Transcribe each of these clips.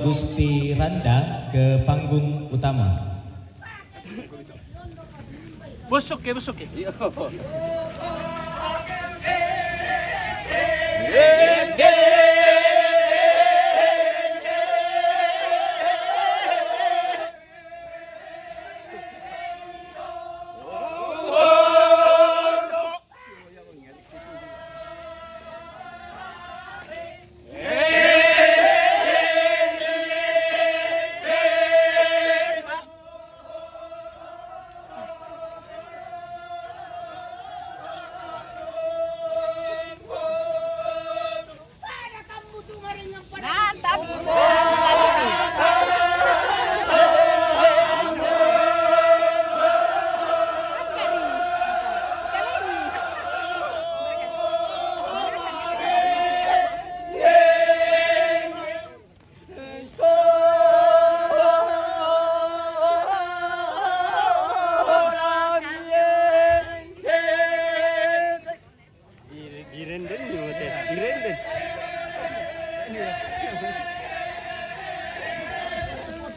Gusti Randa ke panggung utama. Busuk ya.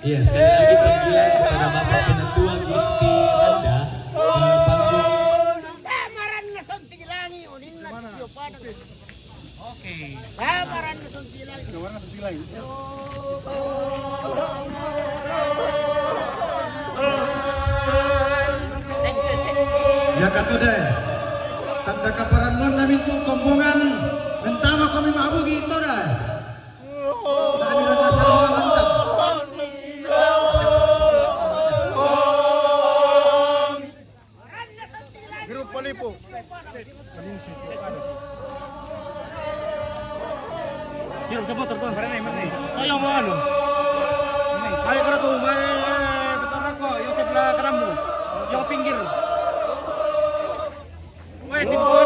Iya, sekali lagi panggilan kepada Bapak Penatua Gusti Randa di panggung. Samaran na sontilangi unin na tiyo pa. Oke. Samaran na sontilangi. Ya katude, tanda kaparan mon namin tu kombongan, bentama kami maabugi ito dah. Dami na nasawa mantap. Grup palipo. Sino sa motor to? Para na imani. Ayo mo ano? Ayo kara ko, may betara ko, yung sa karam mo. Yung pinggir. Wait, dito sa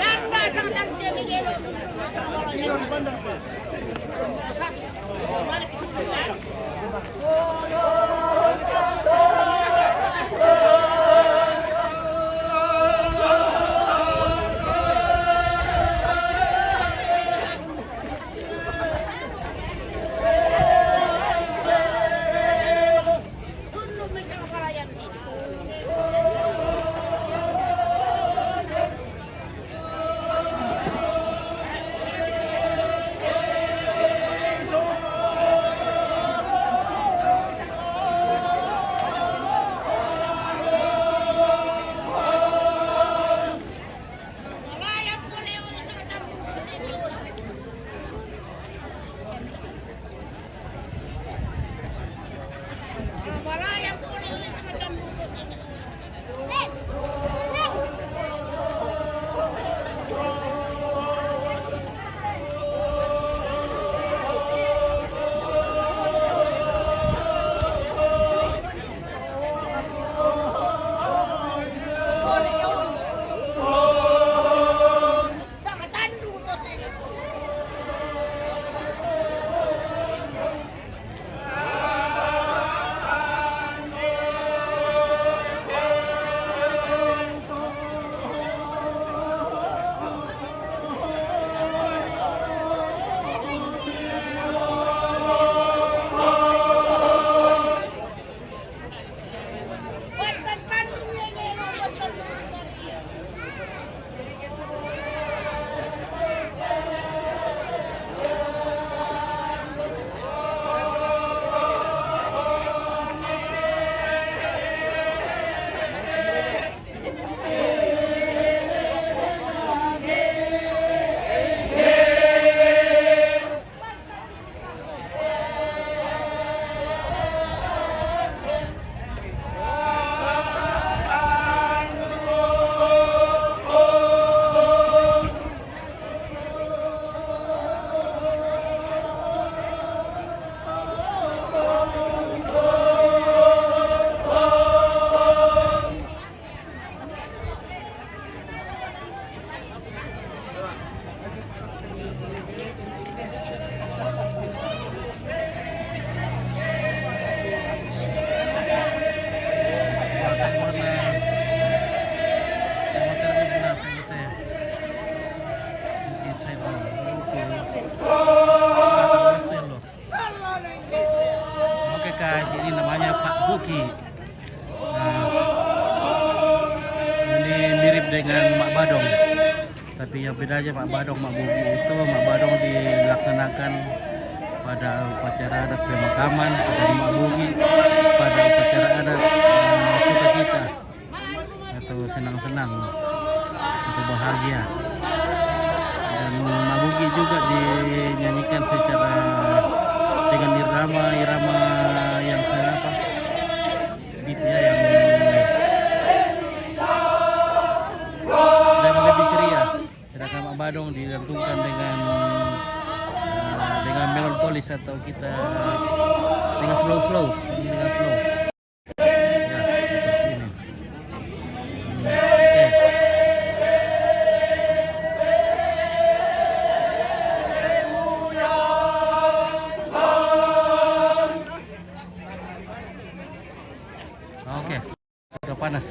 Landa sa katang Miguelo. Tulog may sa kapalayan. Malayang puliw sa katang Malayang puliw sa katang sa katandong to sa inyo. Buat tandong niya yelo, buat tandong niya. Oke guys, ini namanya Pak Buki. Nah, ini mirip dengan Mak Badong, tapi yang bedanya Mak Badong, Mak Buki itu Mak Badong dilaksanakan pada upacara adat pemakaman, pada Mak Buki pada upacara adat sukacita atau senang-senang atau bahagia. Dan Mak Buki juga dinyanyikan secara dengan irama yang apa beat ya yang lebih ceria. Sedangkan Mak Badong digantungkan dengan melankolis atau kita dengan slow ya seperti ini. Oke, agak panas.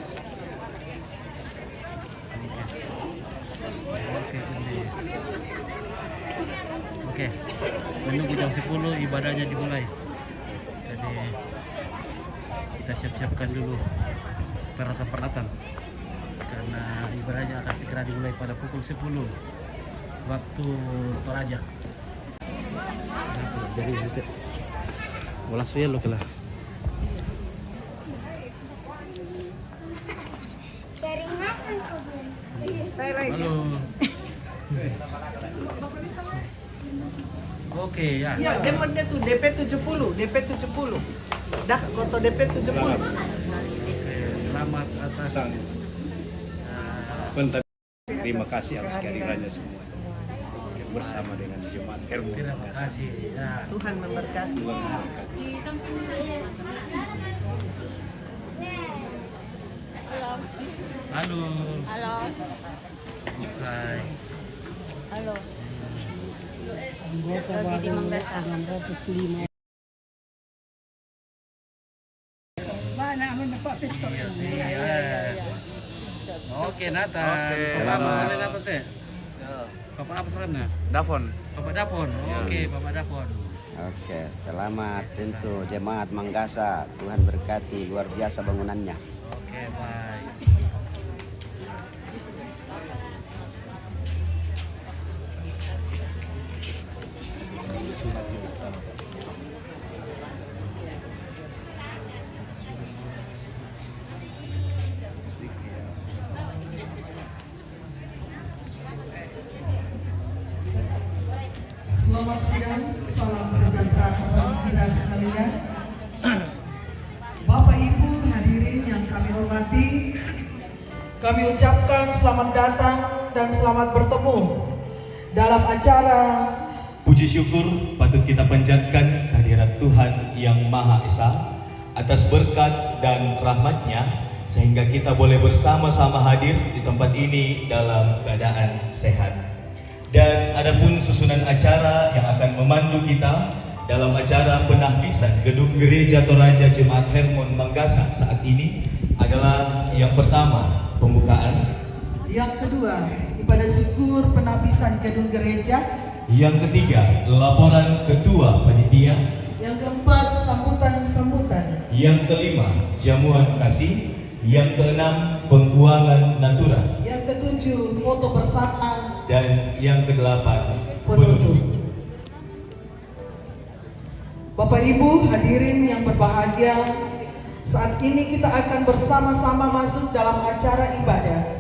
Oke, menunggu jam 10 ibadahnya dimulai. Jadi kita siap-siapkan dulu peralatan karena ibadahnya akan segera dimulai pada pukul 10 waktu Toraja. Jadi gitu. Wala suya lo kala. Peringatan ko dun. Halo. Oke ya. Iya, demonya tuh DP 70, DP 70. Dah, foto DP 70. Oke, selamat atas Terima kasih atas kehadirannya semua bersama dengan jemaat Hermon terima Makassar. kasih. Ya. Tuhan memberkati. Tuhan memberkati. Halo. Halo. Hai. Halo. Lagi di Manggasar. Oke, Nathan. Selamat. Apa teh? Bapak apa sana? Dafon. Bapak Dapon. Oke, Bapak Dapon. Oke, selamat untuk jemaat Manggasa. Tuhan berkati, luar biasa bangunannya. Oke, baik. Selamat siang, salam sejahtera kepada kita sekalian. Bapak Ibu hadirin yang kami hormati, kami ucapkan selamat datang dan selamat bertemu dalam acara Puji syukur patut kita panjatkan kehadirat Tuhan yang Maha Esa atas berkat dan rahmatnya sehingga kita boleh bersama-sama hadir di tempat ini dalam keadaan sehat. Dan adapun susunan acara yang akan memandu kita dalam acara penahbisan gedung Gereja Toraja Jemaat Hermon Manggasa saat ini adalah yang pertama pembukaan, yang kedua ibadah syukur penahbisan gedung gereja, yang ketiga laporan ketua panitia, yang keempat sambutan-sambutan, yang kelima jamuan kasih, yang keenam pembuangan natura, yang ketujuh foto bersama, dan yang kedelapan penutup. Bapak Ibu hadirin yang berbahagia, saat ini kita akan bersama-sama masuk dalam acara ibadah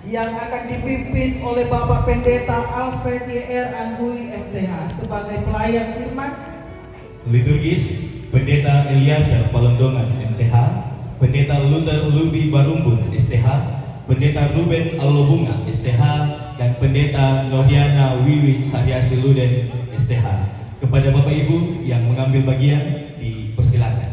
yang akan dipimpin oleh Bapak Pendeta Alfred Y.R. Anggui MTH sebagai pelayan firman. liturgis Pendeta Eliasar Palondongan MTH, Pendeta Luther Lubi Barumbun STH, Pendeta Ruben Alobunga STH, dan Pendeta Noriana Wiwi Sahyasi Luden STH. Kepada Bapak Ibu yang mengambil bagian dipersilakan.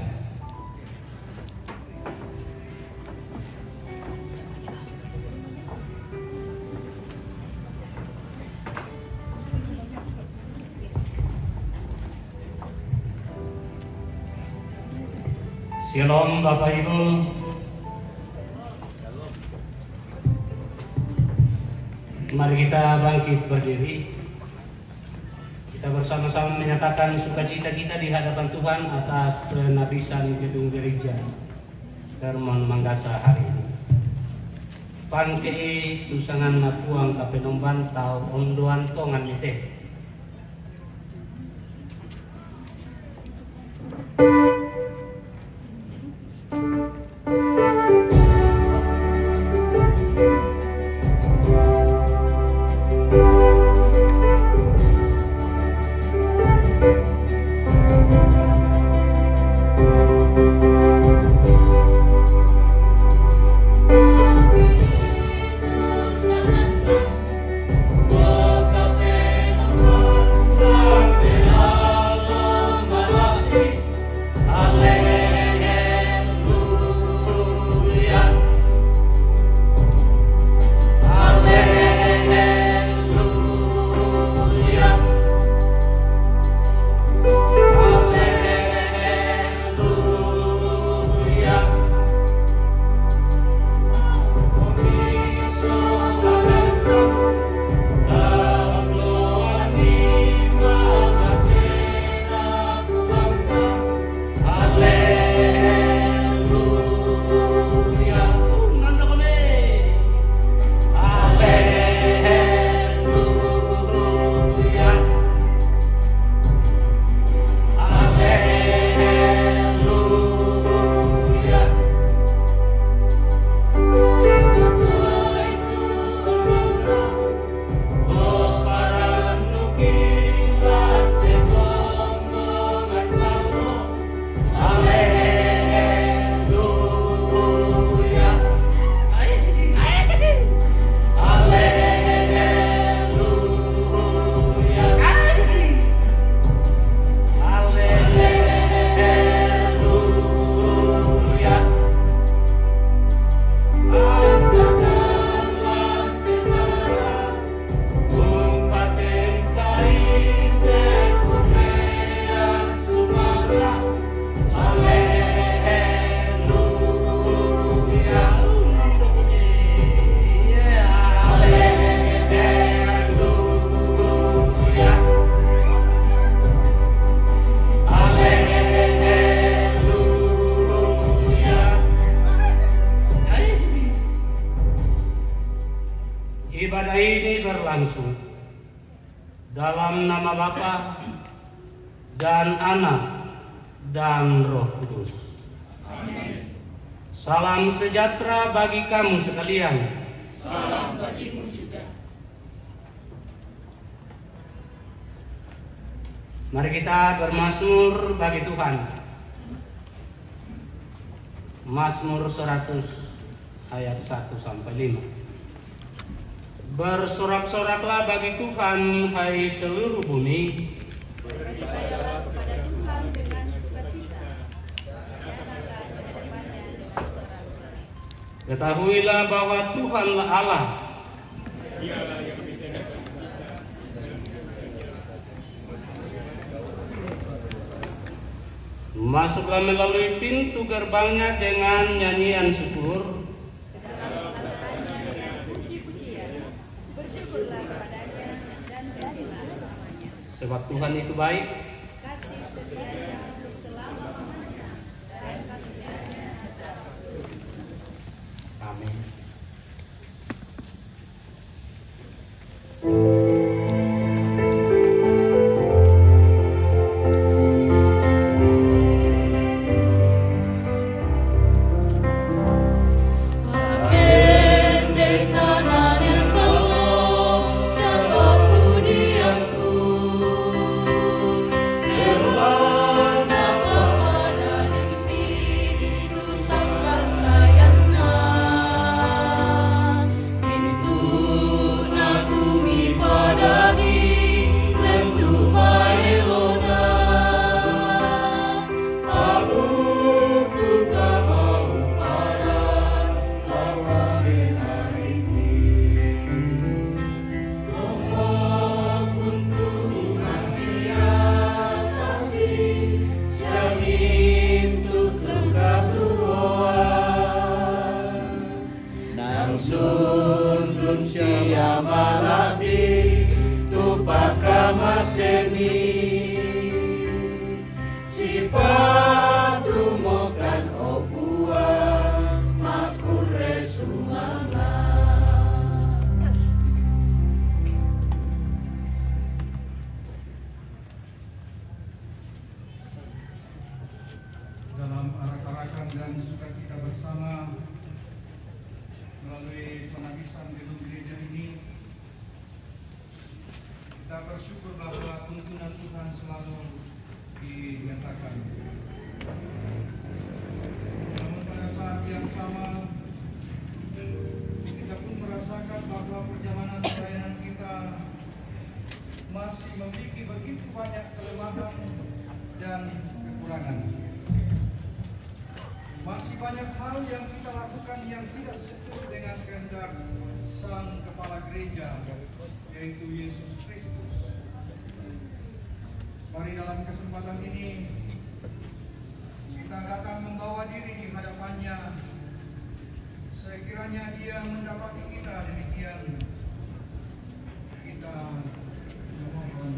Shalom Bapak Ibu. Mari kita bangkit berdiri. Kita bersama-sama menyatakan sukacita kita di hadapan Tuhan atas penahbisan gedung gereja Hermon Manggasa hari ini. Pangkei tusangan napuang kapenomban tau ondoan tongan nite. Boca pena nama Bapa dan Anak dan Roh Kudus. Amin. Salam sejahtera bagi kamu sekalian. Salam bagimu juga. Mari kita bermazmur bagi Tuhan. Mazmur 100 ayat 1 sampai 5. Bersorak-soraklah bagi Tuhan, hai seluruh bumi. Beribadahlah kepada Tuhan dengan sukacita. Bernyanyilah kepada-Nya dengan sorak-sorai. Ketahuilah bahwa Tuhanlah Allah. Masuklah melalui pintu gerbangnya dengan nyanyian syukur. Bersyukurlah kepadanya dan jadilah namanya. Sebab Tuhan itu baik. Kasih setianya untuk selama-lamanya dan kasih-Nya tetap. Amin. Dalam arak-arakan dan sukacita bersama melalui penabisan gedung gereja ini, kita bersyukur bahwa tuntunan Tuhan selalu dinyatakan. Namun pada saat yang sama, kita pun merasakan bahwa perjalanan pelayanan kita masih memiliki begitu banyak kelemahan dan kekurangan. Masih banyak hal yang kita lakukan yang tidak sesuai dengan kehendak Sang Kepala Gereja, yaitu Yesus Kristus. Mari dalam kesempatan ini kita datang membawa diri di hadapan-Nya. Sekiranya Dia mendapati kita demikian, kita memohon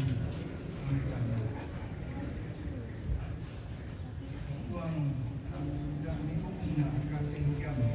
anugerah-Nya. Tuhan dan lingkupnya kasih kami.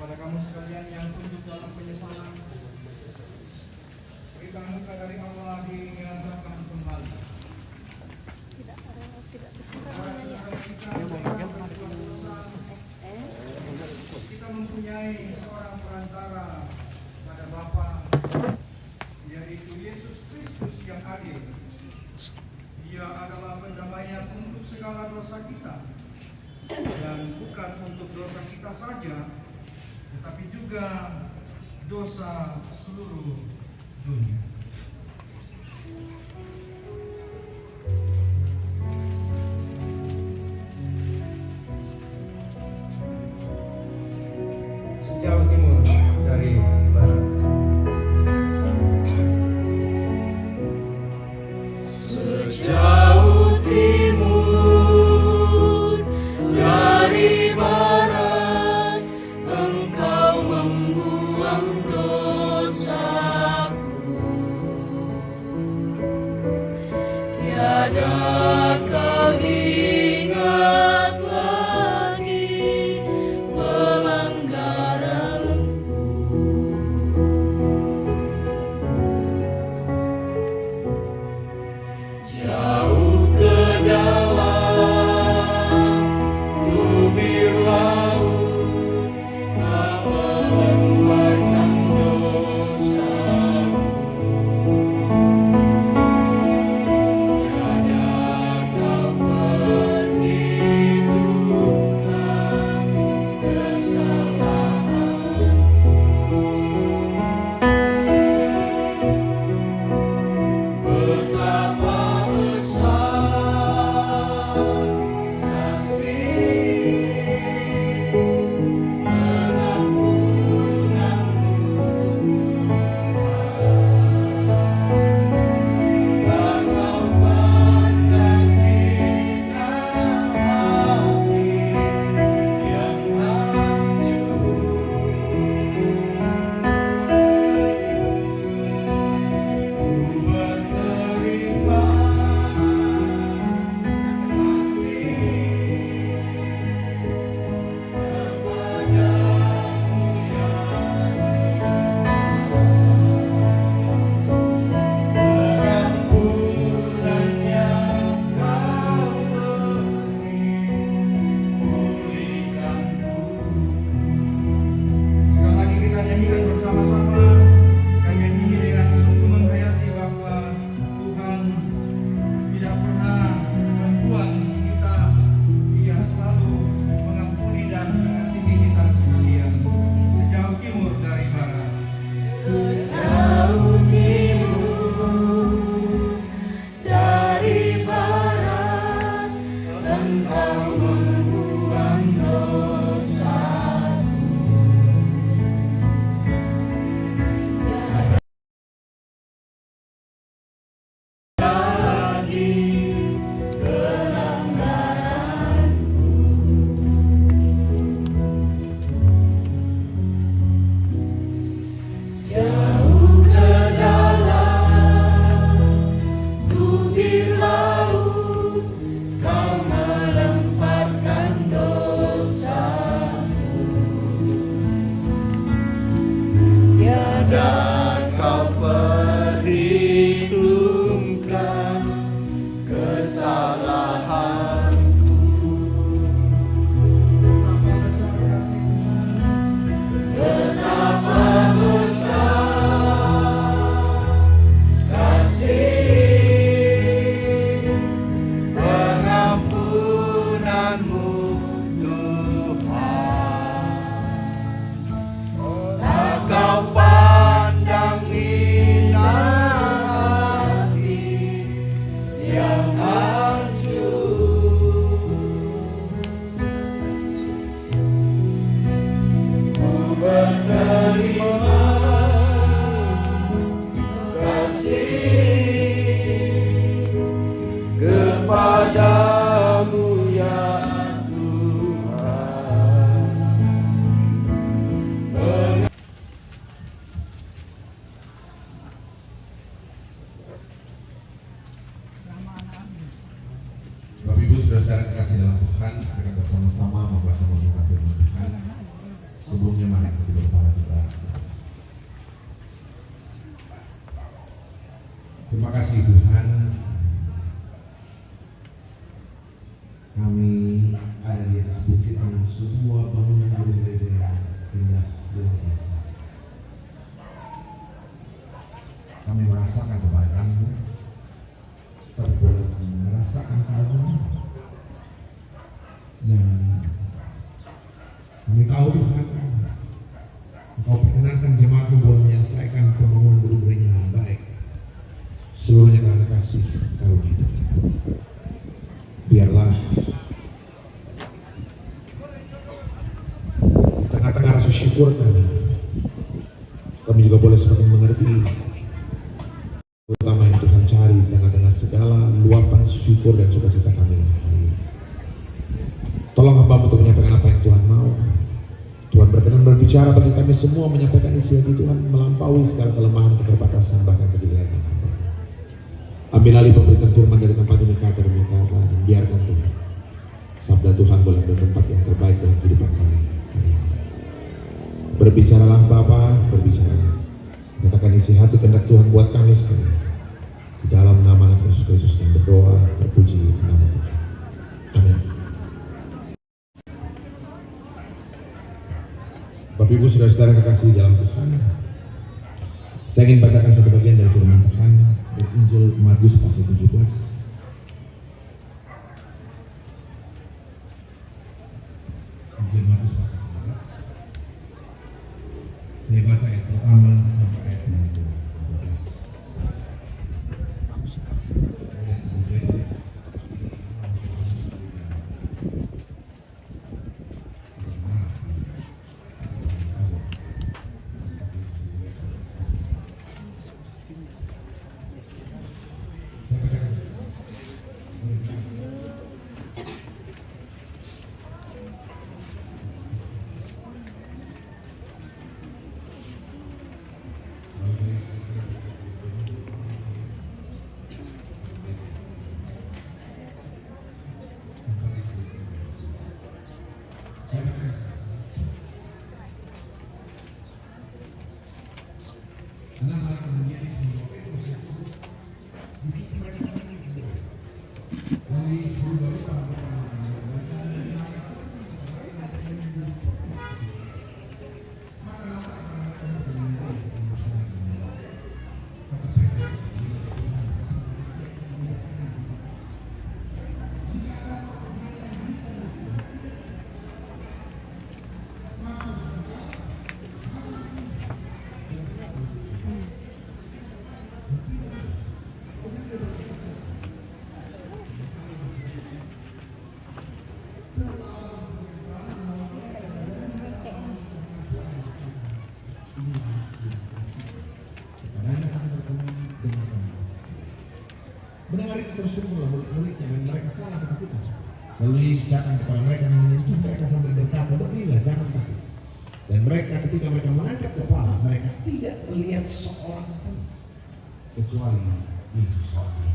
kepada kamu sekalian yang tunduk dalam penyesalan, berikan muka dari Allah hingga datang kembali. Kita mempunyai seorang perantara pada Bapa, yaitu Yesus Kristus yang adil. Dia adalah pendamaian untuk segala dosa kita, dan bukan untuk dosa kita saja, tetapi juga dosa seluruh dunia. Sejauh timur dari barat. Sejauh timur dari barat, Engkau membuang dosaku. Tiada kau ingat lagi pelanggaranku. Jauh ke dalam tubir laut, Kau melemparkan dosaku. Tiada Kau perhitungkan kesalahanku. Betapa besar kasih pengampunanmu, Tuhan. Tak Kau pandang hina hati yang hancur. Ku berterima Sekali lagi kita nyanyikan bersama-sama. Kami nyanyi dengan sungguh menghayati bahwa Tuhan tidak pernah membuang kita. Dia selalu mengampuni dan mengasihi kita sekalian. Sejauh timur dari barat. Sejauh timur dari barat, Engkau membuang dosaku. Lagi pelanggaranku. Jauh ke dalam tubir laut, Kau melemparkan dosaku. Tiada Kau perhitungkan kesalahanku. Betapa besar kasih pengampunanmu, Tuhan. Tak Kau pandang hina hati yang hancur. Ku berterima kasih kepadamu, ya Tuhan. Bapak Ibu saudara kekasih dalam Tuhan, kita bersama-sama membaca firman Tuhan. Sebelumnya mari Terima kasih Tuhan, kami ada di atas bukit dengan sebuah bangunan gereja yang indah luar biasa. Kami merasakan kebaikan-Mu, tapi boleh merasakan karunia. Dan kami tahu Tuhan, Engkau perkenankan jemaat-Mu boleh menyelesaikan pembangunan gereja dengan baik. Seluruhnya karena kasih karunia Tuhan. Biarlah tengah-tengah rasa syukur kami juga boleh semakin mengerti utama yang Tuhan cari di tengah-tengah segala luapan syukur dan sukacita kami. Tolong hamba untuk menyampaikan apa yang Tuhan mau. Tuhan berkenan berbicara bagi kami semua, menyampaikan isi hati Tuhan melampaui segala kelemahan, keterbatasan, bahkan kejelekan. Ambil alih pemberitaan firman dari tempat ini kata demi kata, dan biarkan Tuhan sabda Tuhan boleh bertempat yang terbaik dalam kehidupan kami. Berbicaralah Bapa, berbicaralah. Katakan isi hati kehendak Tuhan buat kami sekalian. Di dalam nama Yesus Kristus yang berdoa, terpuji nama Tuhan. Amin. Bapak Ibu saudara-saudara kekasih dalam Tuhan, saya ingin bacakan satu bagian dari firman Tuhan dari Injil Matius pasal 17. Injil Matius pasal 17. Saya baca ayat pertama sampai ayat 12. Mendengar itu tersungguhlah murid-muridnya dan mereka salah ketakutan. Lalu Yesus datang kepada mereka dan menyentuh mereka sambil berkata, berdirilah, jangan takut. Dan mereka ketika mereka mengangkat kepala, mereka tidak melihat seorang pun kecuali Yesus seorang.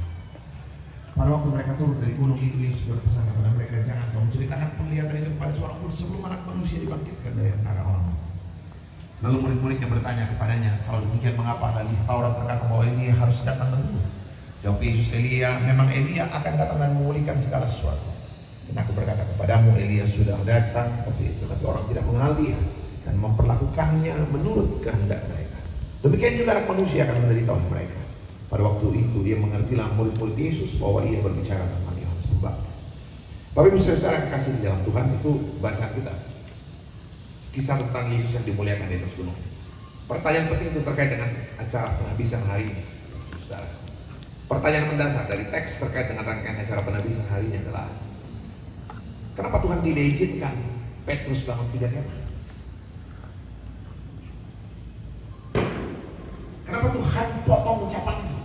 Pada waktu mereka turun dari gunung itu, Yesus berpesan kepada mereka, jangan kau menceritakan penglihatan itu kepada seorang pun sebelum anak manusia dibangkitkan dari antara orang. Lalu murid-muridnya bertanya kepadanya, kalau demikian mengapa ahli Taurat berkata bahwa ini harus datang dahulu? Jawab Yesus, memang Elia akan datang dan memulihkan segala sesuatu. Dan aku berkata kepadamu, Elia sudah datang, tetapi orang tidak mengenal dia dan memperlakukannya menurut kehendak mereka. Demikian juga anak manusia akan menderita oleh mereka. Pada waktu itu dia mengertilah murid-murid Yesus bahwa ia berbicara tentang Yohanes Pembaptis. Bapak Ibu saudara kekasih di dalam Tuhan, itu bacaan kita. Kisah tentang Yesus yang dimuliakan di atas gunung. Pertanyaan penting itu terkait dengan acara penghabisan hari ini. Saudara. Pertanyaan mendasar dari teks terkait dengan rangkaian acara penghabisan hari ini adalah, kenapa Tuhan tidak izinkan Petrus bangun 3 kemah? Kenapa Tuhan potong ucapan itu?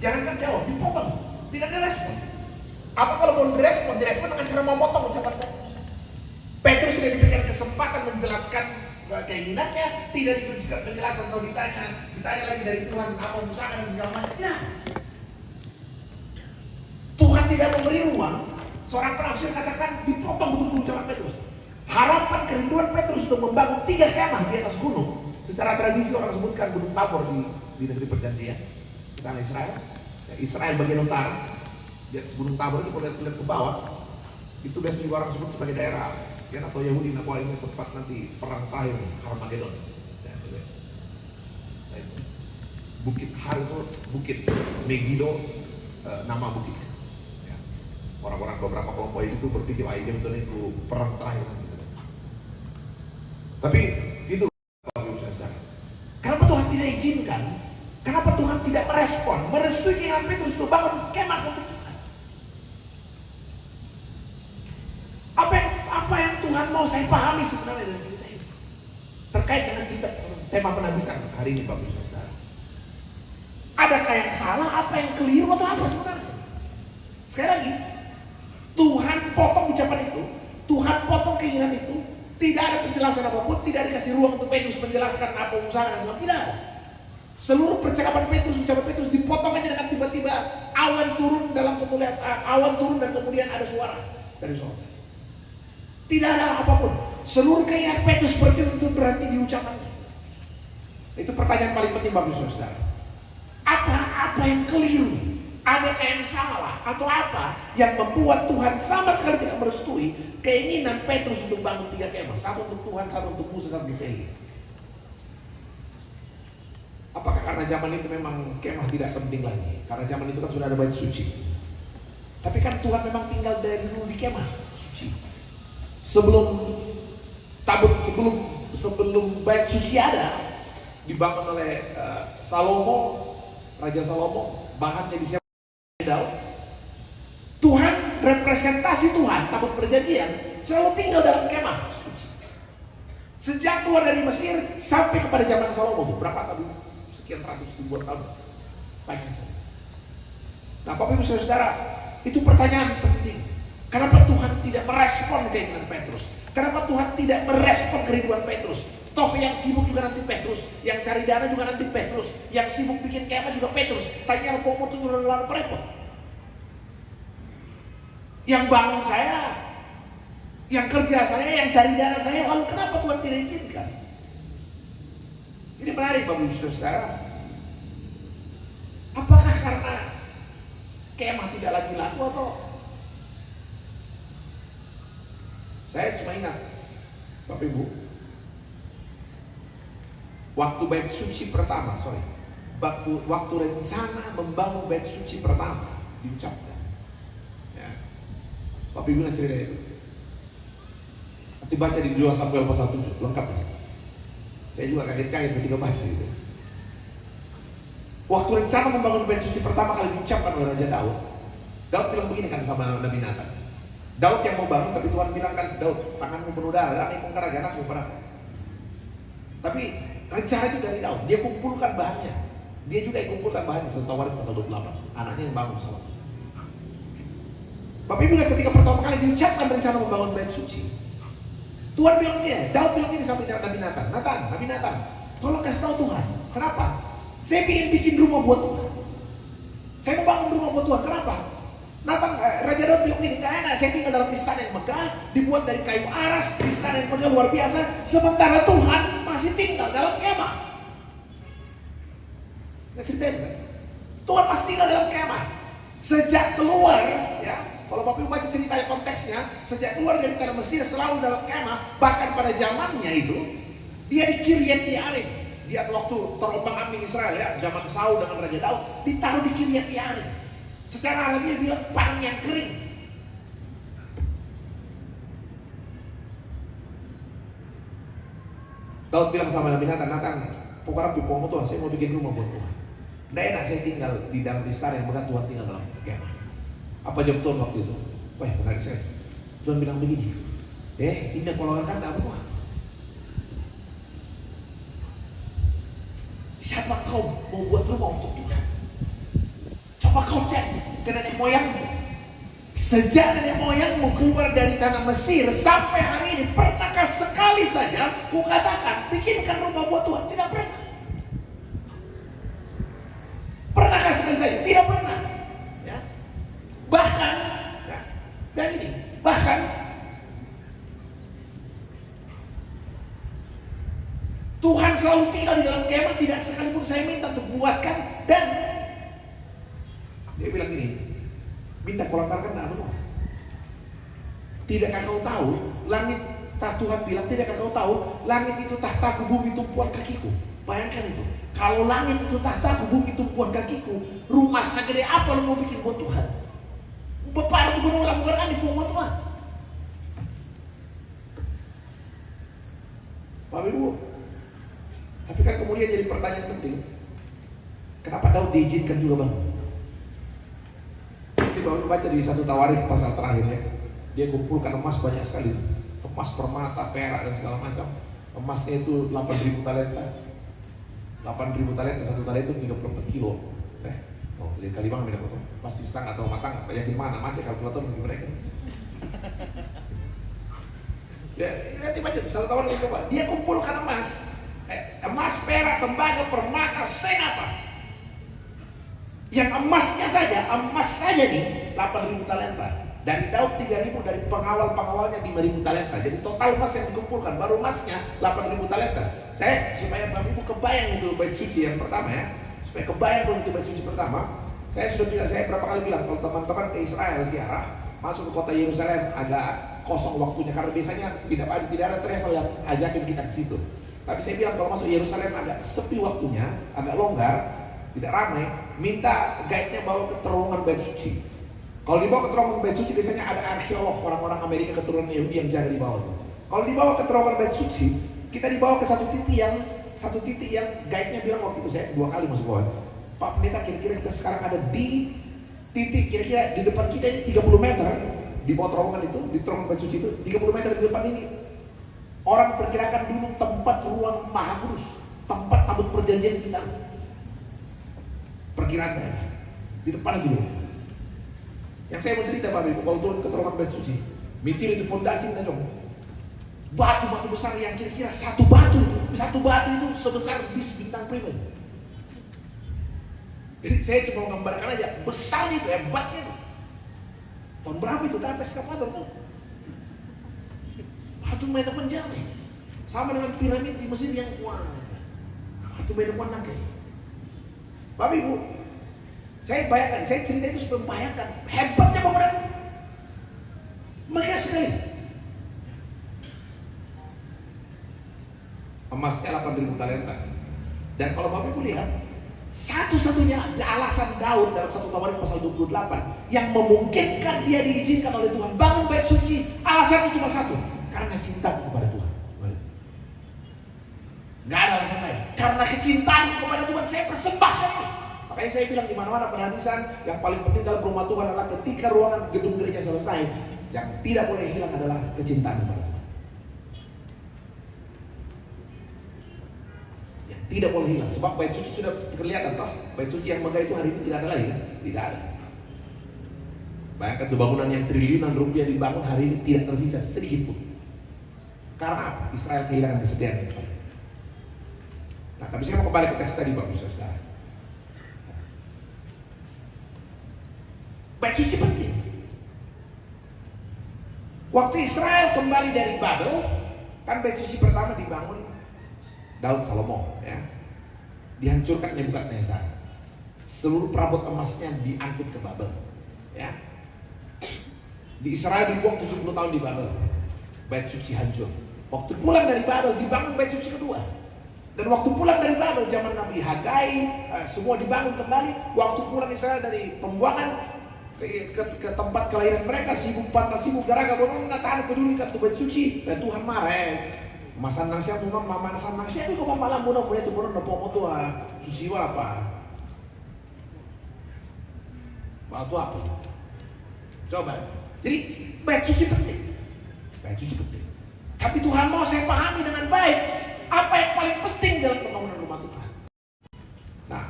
Jangankan jawab, dipotong, tidak direspon. Apa kalau mau direspon dengan cara memotong ucapan Petrus? Petrus sudah diberikan kesempatan menjelaskan keinginannya, tidak diberikan penjelasan kalau ditanya lagi dari Tuhan apa usaha dan segala macam. Tidak. Tuhan tidak memberi ruang. Seorang penafsir katakan dipotong betul-betul ucapan Petrus. Harapan kerinduan Petrus untuk membangun 3 kemah di atas gunung. Secara tradisi orang sebutkan Gunung Tabor di negeri perjanjian. tanah Israel. Ya, Israel bagian utara, di atas Gunung Tabor itu lihat ke bawah, itu biasanya juga orang sebut sebagai daerah ya, atau Yahudi, nah ini tempat nanti perang terakhir Harmagedon. Ya, gitu ya. Nah, itu. Bukit Har itu bukit Megiddo, nama bukitnya. Ya. Orang-orang beberapa kelompok itu berpikir ini betul itu perang terakhir. Gitu. Tapi itu kenapa Tuhan tidak izinkan? Kenapa Tuhan tidak merespon, merestui keinginan Petrus untuk bangun kemah untuk Tuhan? Apa yang Tuhan mau saya pahami sebenarnya dari cerita ini? Terkait dengan cerita tema penabisan hari ini, Bapak Ibu Saudara. Adakah yang salah, apa yang keliru atau apa sebenarnya? Sekali lagi, Tuhan potong ucapan itu, Tuhan potong keinginan itu, tidak ada penjelasan apapun, tidak dikasih ruang untuk Petrus menjelaskan apa usaha dan sebagainya, tidak ada. Seluruh percakapan Petrus, ucapan Petrus dipotong aja dengan tiba-tiba awan turun awan turun dan kemudian ada suara dari sorga. Tidak ada apapun. Seluruh keinginan Petrus berhenti di ucapannya. Itu pertanyaan paling penting Bapak Ibu Saudara. Apa yang keliru? Adakah yang salah atau apa yang membuat Tuhan sama sekali tidak merestui keinginan Petrus untuk bangun 3 kemah, satu untuk Tuhan, satu untuk Musa, satu untuk Elia? Apakah karena zaman itu memang kemah tidak penting lagi? Karena zaman itu kan sudah ada bait suci. Tapi kan Tuhan memang tinggal dari dulu di kemah suci. Sebelum bait suci ada, dibangun oleh Raja Salomo, bahannya disiapkan Daud. Tuhan, representasi Tuhan, tabut perjanjian selalu tinggal dalam kemah suci. Sejak keluar dari Mesir sampai kepada zaman Salomo, berapa tahun? Sekian ratus ribuan tahun. Panjang sekali. Nah, Bapak Ibu Saudara, itu pertanyaan penting. Kenapa Tuhan tidak merespon keinginan Petrus? Kenapa Tuhan tidak merespon kerinduan Petrus? Toh yang sibuk juga nanti Petrus, yang cari dana juga nanti Petrus, yang sibuk bikin kemah juga Petrus. Tanya Romo itu lalu repot. Yang bangun saya, yang kerja saya, yang cari dana saya, lalu kenapa Tuhan tidak izinkan? Ini menarik Bapak Ibu Saudara. Apakah karena kemah tidak lagi laku atau? Saya cuma ingat Bapak Ibu, waktu bait suci pertama, waktu rencana membangun bait suci pertama diucapkan. Ya. Bapak Ibu ingat cerita itu? Nanti baca di 2 Samuel pasal 7, lengkap di situ. Saya juga kaget-kaget ketika baca itu. Waktu rencana membangun bait suci pertama kali diucapkan oleh Raja Daud bilang begini kan sama Nabi Nathan. Daud yang mau bangun, tapi Tuhan bilang kan, Daud, tanganmu penuh darah, dan ikut kerajaan aku berapa. Tapi rencana itu dari Daud, dia kumpulkan bahannya. Dia juga kumpulkan bahannya, Tawarik pasal 28, anaknya yang bangun sama. Bapak Ibu lihat ketika pertama kali diucapkan rencana membangun bait suci, Tuhan bilang dia, Daud bilang ini sama Nabi Nathan, Nabi Nathan, tolong kasih tahu Tuhan, kenapa? Saya ingin bikin rumah buat Tuhan. Saya mau bangun rumah buat Tuhan, kenapa? Raja Daud bilang ini, gak enak, saya tinggal dalam istana yang megah, dibuat dari kayu aras, istana yang megah luar biasa, sementara Tuhan masih tinggal dalam kemah. Nggak ceritain kan? Tuhan masih tinggal dalam kemah. Sejak keluar, ya, kalau Bapak Ibu baca ceritanya konteksnya, sejak keluar dari tanah Mesir selalu dalam kemah, bahkan pada zamannya itu, dia di Kiryat Yearim. Dia waktu terombang-ambing Israel ya, zaman Saul dengan Raja Daud, ditaruh di Kiryat Yearim. Secara alamiah bilang padang yang kering. Daud bilang sama Nabi Nathan, pokoknya di pohon Tuhan, saya mau bikin rumah buat Tuhan. Nggak enak saya tinggal di dalam istana yang bukan Tuhan tinggal dalam kemah. Apa jawab Tuhan waktu itu? Wah, menarik saya. Tuhan bilang begini, indah keluarkan apa Tuhan? Siapa kau mau buat rumah untuk Tuhan? Coba kau cek ke nenek moyangmu. Sejak nenek moyangmu keluar dari tanah Mesir sampai hari ini, pernahkah sekali saja kukatakan bikinkan rumah buat Tuhan? Tidak pernah. Pernahkah sekali saja? Tidak pernah. Ya. Bahkan, ya, dan ini, bahkan Tuhan selalu tinggal di dalam kemah, tidak sekalipun saya minta untuk buatkan. Dan Dia bilang gini, minta kau langgarkan tak benar. Tidakkah kau tahu langit, Tuhan bilang, tidakkah kau tahu langit itu tahtaku, bumi tumpuan kakiku. Bayangkan itu, kalau langit itu tahtaku, bumi tumpuan kakiku, rumah segede apa lu mau bikin buat Tuhan? Bapak itu benar bukan di buat Tuhan. Bapak Ibu, tapi kan kemudian jadi pertanyaan penting, kenapa Daud diizinkan juga bang? Jadi Bapak baca di 1 Tawarikh pasal terakhir ya, dia kumpulkan emas banyak sekali, emas, permata, perak dan segala macam. Emasnya itu 8.000 talenta. 8.000 talenta, 1 talenta itu 34 kilo. Jadi kali bang beda foto. Pasti setang atau matang, apa yang gimana? Masih kalkulator bagi mereka. Ya, nanti baca 1 Tawarikh coba. Dia kumpulkan emas, emas, perak, tembaga, permata, apa? Yang emasnya saja, emas saja nih 8.000 talenta. Dari Daud 3.000, dari pengawal-pengawalnya 5.000 talenta. Jadi total emas yang dikumpulkan, baru emasnya 8.000 talenta. Saya supaya Bapak Ibu kebayang itu bait suci yang pertama ya, supaya kebayang itu bait suci pertama. Saya sudah bilang, saya berapa kali bilang kalau teman-teman ke Israel ziarah, masuk ke kota Yerusalem agak kosong waktunya karena biasanya tidak ada travel yang ajakin kita ke situ. Tapi saya bilang kalau masuk Yerusalem agak sepi waktunya, agak longgar, tidak ramai, minta guide-nya bawa ke terowongan bait suci. Kalau dibawa ke terowongan bait suci biasanya ada arkeolog, orang-orang Amerika keturunan Yahudi yang jaga di bawah. Kalau dibawa ke terowongan bait suci, kita dibawa ke satu titik yang guide-nya bilang waktu itu, saya 2 kali masuk bawah. Pak Pendeta, kira-kira kita sekarang ada di titik kira-kira di depan kita ini 30 meter di bawah terowongan itu, di terowongan bait suci itu 30 meter di depan ini. Orang perkirakan dulu tempat ruang Maha Kudus, tempat tabut perjanjian kita. Perkiraannya di depan dulu. Yang saya mau cerita Bapak Ibu, kalau turun ke terowongan bait suci, mikir itu fondasi kita dong. Batu-batu besar yang kira-kira satu batu itu sebesar bis bintang prima. Jadi saya cuma menggambarkan aja besarnya itu, hebatnya itu. Tahun berapa itu sampai eskavator tuh? Batu meter panjang nih, sama dengan piramid di Mesir yang wah, batu meter panjang kayak. Bapak Ibu, saya bayangkan, saya cerita itu supaya membayangkan hebatnya Bapak. Megah sekali. Emasnya 8.000 talenta. Dan kalau Bapak Ibu lihat, satu-satunya alasan Daud dalam 1 Tawarikh pasal 28 yang memungkinkan dia diizinkan oleh Tuhan bangun bait suci, alasannya cuma satu, karena cintaku kepada Tuhan. Gak ada alasan lain. Karena kecintaan kepada Tuhan saya persembahkan. Makanya saya bilang di mana-mana penghadisan yang paling penting dalam rumah Tuhan adalah ketika ruangan gedung gereja selesai, yang tidak boleh hilang adalah kecintaan kepada Tuhan. Yang tidak boleh hilang, sebab bait suci sudah kelihatan toh. Bait suci yang megah itu hari ini tidak ada lagi kan? Tidak ada. Bayangkan tuh bangunan yang triliunan rupiah dibangun hari ini tidak tersisa sedikit pun. Karena apa? Israel kehilangan kesetiaan. Nah, tapi saya mau kembali ke teks tadi Bapak Saudara. Bait suci penting. Waktu Israel kembali dari Babel, kan bait suci pertama dibangun Daud Salomo, ya. Dihancurkan Nebukadnezar. Seluruh perabot emasnya diangkut ke Babel, ya. Di Israel dibuang 70 tahun di Babel. Bait suci hancur. Waktu pulang dari Babel dibangun bait suci kedua. Dan waktu pulang dari Babel zaman Nabi Hagai, semua dibangun kembali. Waktu pulang Israel dari pembuangan ke tempat kelahiran mereka, sibuk pantas, sibuk garaga, bodoh tahan peduli kat bait suci, dan Tuhan marah. Masan nang siapa mama masan nang siapa kau malam bodoh boleh tu bodoh nopo moto susiwa apa? Batu apa? Coba. Jadi bait suci penting. Bait suci penting. Tapi Tuhan mau saya pahami dengan baik apa yang paling penting dalam pembangunan rumah Tuhan. Nah,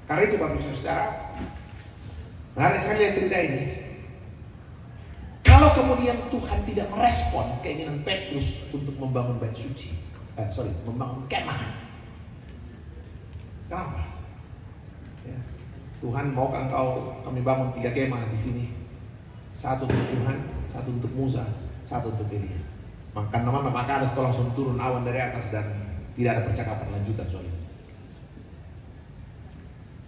karena itu Bapak Ibu Saudara, mari saya lihat cerita ini. Kalau kemudian Tuhan tidak merespon keinginan Petrus untuk membangun bait suci, membangun kemah. Kenapa? Ya. Tuhan mau kami bangun 3 kemah di sini. Satu untuk Tuhan, satu untuk Musa, satu untuk Elia. Maka ada setelah langsung turun awan dari atas dan tidak ada percakapan lanjutan soal itu.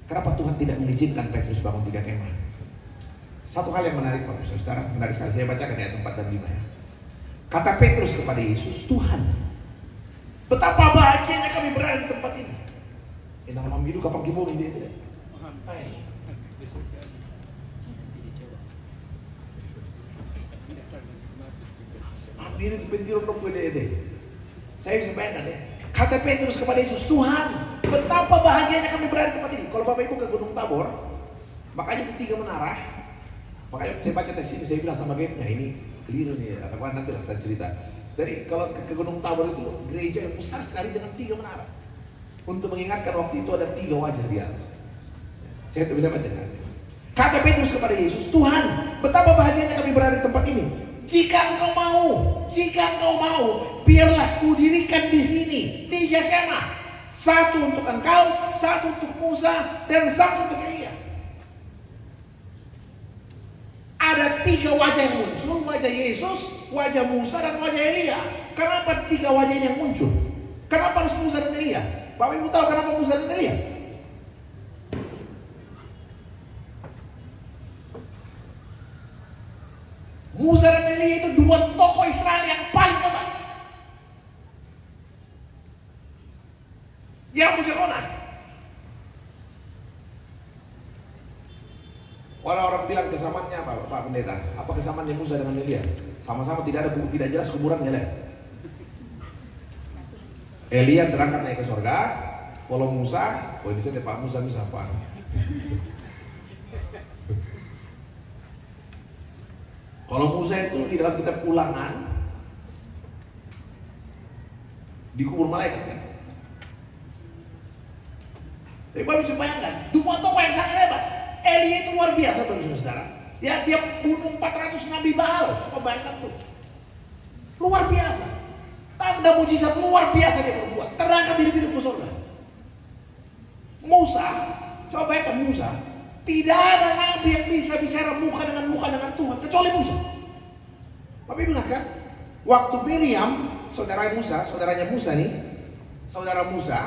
Kenapa Tuhan tidak mengizinkan Petrus bangun 3 kemah? Satu hal yang menarik Bapak Saudara, menarik sekali. Saya bacakan ayat 4 dan 5 ya. Kata Petrus kepada Yesus, Tuhan, betapa bahagianya kami berada di tempat ini. Ini nama hidup kapag gimong hindi ito. Diri penjuru no pwede ide. Saya bisa bayangkan ya. Kata Petrus kepada Yesus, Tuhan, betapa bahagianya kami berada di tempat ini. Kalau Bapak Ibu ke Gunung Tabor, makanya di 3 menara. Makanya saya baca teks ini, saya bilang sama gate-nya, ini keliru nih, atau nanti lah saya cerita. Jadi kalau ke Gunung Tabor itu gereja yang besar sekali dengan 3 menara. Untuk mengingatkan waktu itu ada 3 wajah di atas. Saya tidak bisa baca. Kata Petrus kepada Yesus, Tuhan, betapa bahagianya kami berada di tempat ini. Jika engkau mau, biarlah kudirikan di sini 3 kemah. 1 untuk engkau, 1 untuk Musa, dan 1 untuk Elia. Ada 3 wajah yang muncul, wajah Yesus, wajah Musa, dan wajah Elia. Kenapa 3 wajah ini yang muncul? Kenapa harus Musa dan Elia? Bapak Ibu tahu kenapa Musa dan Elia? Musa dan Elia itu 2 tokoh Israel yang paling hebat. Yang bijaksana. Orang-orang bilang kesamaannya apa, Pak Pendeta? Apa kesamaannya Musa dengan Elia? Sama-sama tidak jelas kuburannya lah. Elia terangkat naik ke surga. Kalau Musa, ini saya Pak Musa bisa apa? Kalau Musa itu di dalam kitab Ulangan dikubur malaikat kan? Tapi Bapak bisa bayangkan, 2 tokoh yang sangat hebat. Elia itu luar biasa saudara. Ya, dia bunuh 400 nabi Baal. Coba bayangkan tuh. Luar biasa. Tanda mujizat luar biasa dia perbuat. Terangkat hidup ke surga. Musa, coba bayangkan Musa. Tidak ada nabi yang bisa bicara muka dengan Tuhan kecuali Musa. Bapak Ibu ingat kan? Waktu Miriam, saudaranya Musa nih, saudara Musa,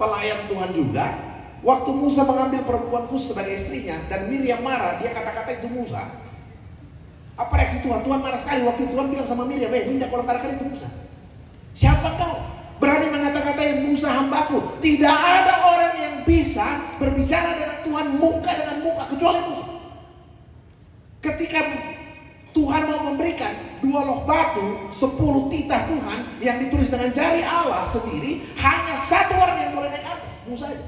pelayan Tuhan juga. Waktu Musa mengambil perempuan khusus sebagai istrinya dan Miriam marah, dia kata-kata itu Musa. Apa reaksi Tuhan? Tuhan marah sekali. Waktu Tuhan bilang sama Miriam, minta kalau katakan itu Musa. Siapa kau? Berani mengata-katain Musa hambaku. Tidak ada orang yang bisa berbicara dengan Tuhan muka dengan muka kecuali Musa. Ketika Tuhan mau memberikan 2 loh batu, 10 titah Tuhan yang ditulis dengan jari Allah sendiri, hanya 1 orang yang boleh naik atas, Musa aja.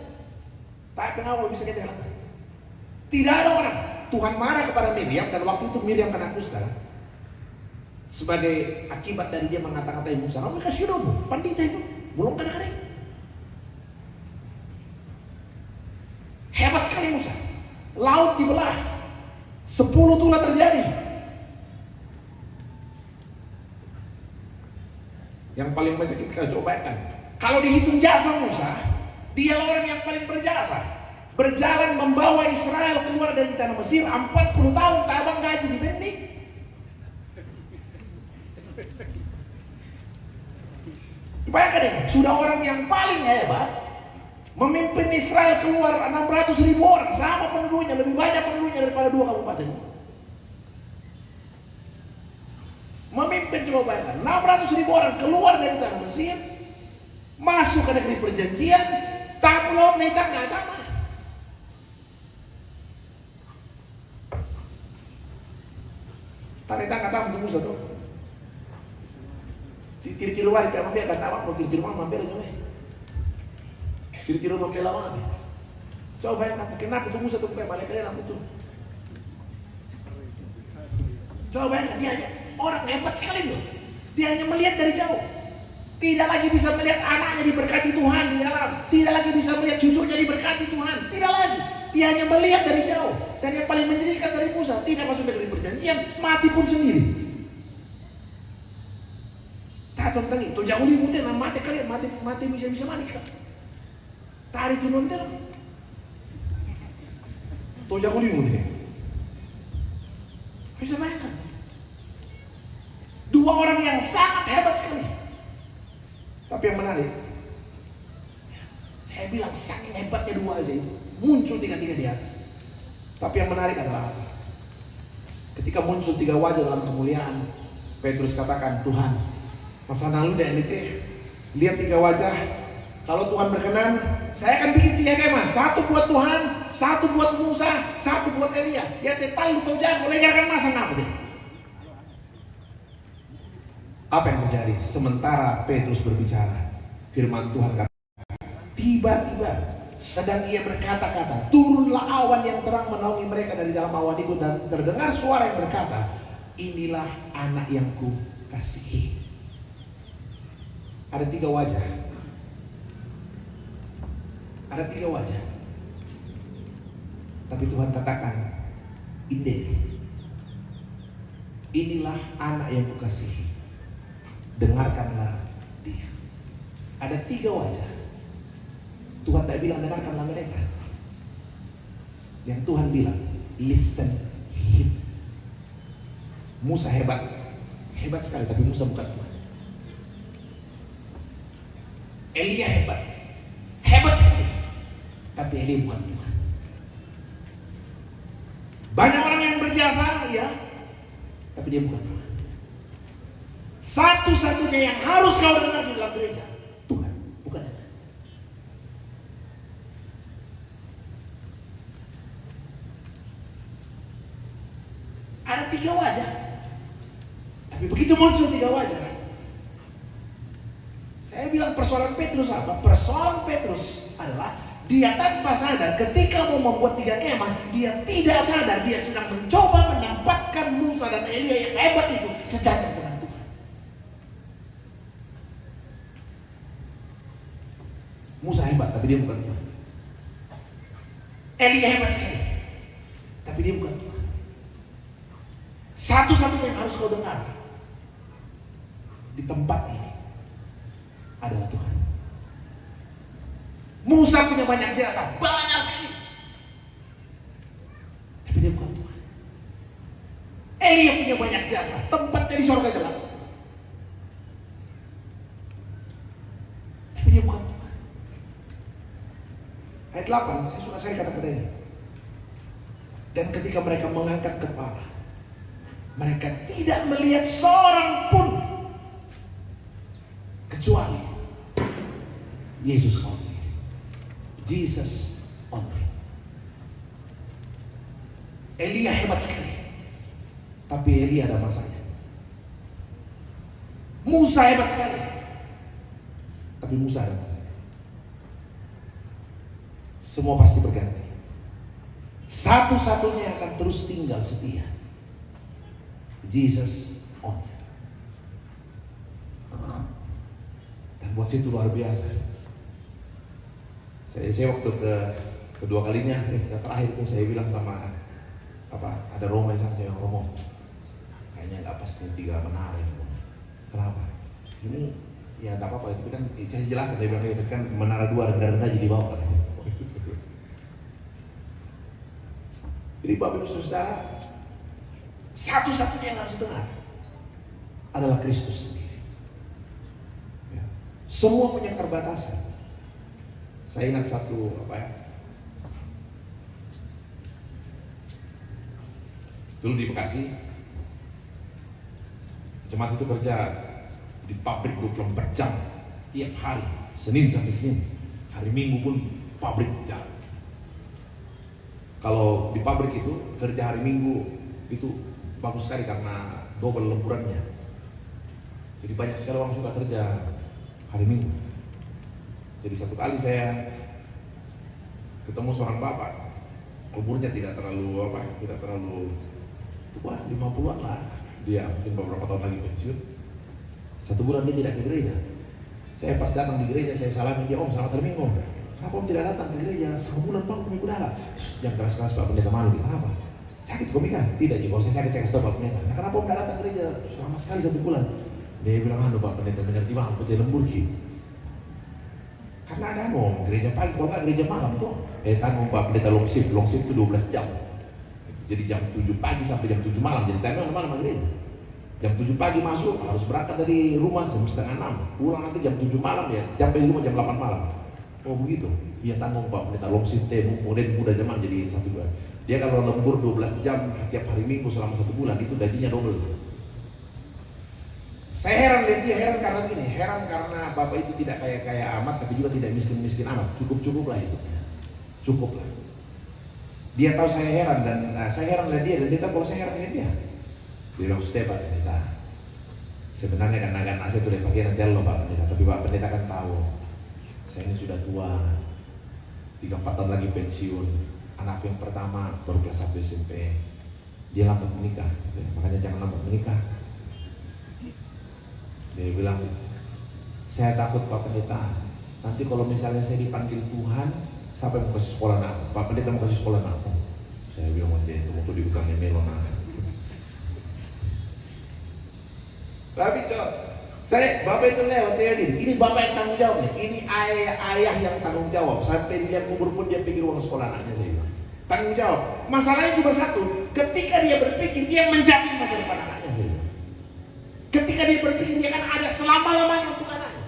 Tak pengawal bisa kita lakukan. Tidak ada orang. Tuhan marah kepada Miriam dan waktu itu Miriam kena kusta. Sebagai akibat dari dia mengata-ngatai Musa, mereka kasih dong, pandita itu belum kering. Hebat sekali Musa. Laut dibelah, 10 tulah terjadi. Yang paling banyak kita coba kan, kalau dihitung jasa Musa, dia orang yang paling berjasa. Berjalan membawa Israel keluar dari tanah Mesir 40 tahun tabang gaji di Benik. Bayangkan ini, sudah orang yang paling hebat memimpin Israel keluar 600.000 orang, sama penduduknya, lebih banyak penduduknya daripada 2 kabupaten. Memimpin, coba bayangkan, 600.000 orang keluar dari tanah Mesir, masuk ke negeri perjanjian, tak belum naik tangga tanah. Tarik tangga tanah Musa tuh. Ciri-ciri waris kamu biar kata apa? Ciri-ciri mana mampir aja nih. Ciri-ciri mampir lama nih. Coba bayangkan, kenapa tuh Musa tuh kayak balik kalian aku tuh. Coba bayangkan, dia aja orang hebat sekali loh. Dia hanya melihat dari jauh. Tidak lagi bisa melihat anaknya diberkati Tuhan di dalam. Tidak lagi bisa melihat cucunya diberkati Tuhan. Tidak lagi. Dia hanya melihat dari jauh. Dan yang paling menyedihkan dari Musa, tidak masuk negeri perjanjian, mati pun sendiri. Tentang itu jauh lebih mudah mati kalian mati bisa mati kan tarik itu nonton tuh jauh lebih mudah bisa bayangkan 2 orang yang sangat hebat sekali. Tapi yang menarik, saya bilang saking hebatnya 2 aja itu muncul 3 di atas. Tapi yang menarik adalah Ketika muncul 3 wajah dalam kemuliaan, Petrus katakan, Tuhan, masa lalu dan itu lihat 3 wajah. Kalau Tuhan berkenan, saya akan bikin 3 kemah. 1 buat Tuhan, 1 buat Musa, 1 buat Elia. Ya tetal lu tau jago, legarkan masa ngapa deh. Apa yang terjadi? Sementara Petrus berbicara, firman Tuhan kata, tiba-tiba sedang ia berkata-kata, turunlah awan yang terang menaungi mereka dari dalam awan itu, dan terdengar suara yang berkata, inilah anak yang ku kasihi. Ada 3 wajah. Ada 3 wajah. Tapi Tuhan katakan, inilah anak yang ku kasihi. Dengarkanlah dia. Ada 3 wajah. Tuhan tak bilang dengarkanlah mereka. Yang Tuhan bilang, listen him. Musa hebat sekali, tapi Musa bukan Tuhan. Elia hebat sekali, tapi Elia bukan Tuhan. Banyak orang yang berjasa, ya, tapi dia bukan Tuhan. Satu-satunya yang harus kau dengar di dalam gereja, Tuhan, bukan Tuhan. Ada 3 wajah. Tapi begitu muncul 3 wajah, saya bilang persoalan Petrus apa? Persoalan Petrus adalah dia tanpa sadar ketika mau membuat 3 kemah, dia tidak sadar dia sedang mencoba menampakkan Musa dan Elia yang hebat itu sejajar dengan Tuhan. Musa hebat, tapi dia bukan Tuhan. Elia hebat sekali, tapi dia bukan Tuhan. Satu-satunya yang harus kau dengar di tempat ini adalah Tuhan. Musa punya banyak jasa, banyak sekali, tapi dia bukan Tuhan. Elia punya banyak jasa, tempatnya di surga jelas, tapi dia bukan Tuhan. Ayat 8, saya suka saya kata-kata ini. Dan ketika mereka mengangkat kepala, mereka tidak melihat seorang pun kecuali Yesus only. Jesus only. Elia hebat sekali, tapi Elia ada masanya. Musa hebat sekali, tapi Musa ada masanya. Semua pasti berganti. Satu-satunya yang akan terus tinggal setia, Jesus only. Dan buat situ luar biasa. Saya waktu kedua kalinya, terakhir itu saya bilang sama ada Romo yang saya bilang, Romo, kayaknya nggak pas nih 3 menara ini. Kenapa? Ini ya nggak apa-apa, itu kan saya jelaskan, saya bilang itu kan menara 2 rendah-rendah jadi bawah. Jadi Bapak Ibu Saudara, satu-satunya yang harus dengar adalah Kristus sendiri. Ya. Semua punya keterbatasan. Saya ingat satu dulu di Bekasi, jemaat itu kerja di pabrik 24 jam tiap hari, Senin sampai Senin. Hari Minggu pun pabrik jalan. Kalau di pabrik itu kerja hari Minggu itu bagus sekali karena double lemburannya. Jadi banyak sekali orang suka kerja hari Minggu. Jadi satu kali saya ketemu seorang bapak, umurnya tidak terlalu tua, 50-an lah. Dia mungkin beberapa tahun lagi pensiun. 1 bulan dia tidak ke gereja. Saya pas datang di gereja, saya salamin dia, Om selamat hari Minggu. Kenapa Om tidak datang ke gereja? 1 bulan Bang, minggu darah. Jangan keras-keras Pak Pendeta malu. Kenapa? Sakit komika? Tidak, kalau saya sakit saya kasih tahu Pak Pendeta. Nah, kenapa Om tidak datang ke gereja selama sekali 1 bulan? Dia bilang, aduh Pak Pendeta mengerti Bang, aku tidak lembur Ki. Karena ada Om, gereja pagi, kalau nggak gereja malam tuh. Tanggung Pak Pendeta long shift itu 12 jam. Jadi jam 7 pagi sampai jam 7 malam, jadi tanggung malam gereja. Jam 7 pagi masuk, harus berangkat dari rumah jam 5:30, pulang nanti jam 7 malam ya, sampai di rumah jam 8 malam. Oh begitu? Iya tanggung Pak Pendeta long shift, kemudian muda zaman jadi 1-2. Dia kalau lembur 12 jam tiap hari Minggu selama 1 bulan, itu gajinya double. Saya heran lihat dia, heran karena gini, heran karena bapak itu tidak kaya amat, tapi juga tidak miskin amat, cukup lah itu, cukup lah. Dia tahu saya heran dan saya heran lihat dia, dan dia tahu kalau saya heran lihat dia. Dia bilang, Pak Pendeta, sebenarnya kan saya sudah pakai nanti lo Pak Pendeta, tapi Pak Pendeta kan tahu, saya ini sudah tua, 3-4 tahun lagi pensiun, anak yang pertama baru kelas 1 SMP, dia lambat menikah, makanya jangan lambat menikah. Dia bilang, saya takut Pak Pendeta, nanti kalau misalnya saya dipanggil Tuhan, siapa yang mau kasih sekolah aku? Pak Pendeta mau kasih sekolah aku. Saya bilang, dia itu waktu di bukannya melon aku. Tapi tuh, bapak itu lewat, saya ini bapak yang tanggung jawab nih, ini ayah yang tanggung jawab. Sampai dia umur pun dia pikir uang sekolah anaknya, saya bilang. Tanggung jawab. Masalahnya cuma satu, ketika dia berpikir, dia menjamin masa depan anaknya. Ketika dia berpikir, dia kan ada selama-lamanya untuk anaknya.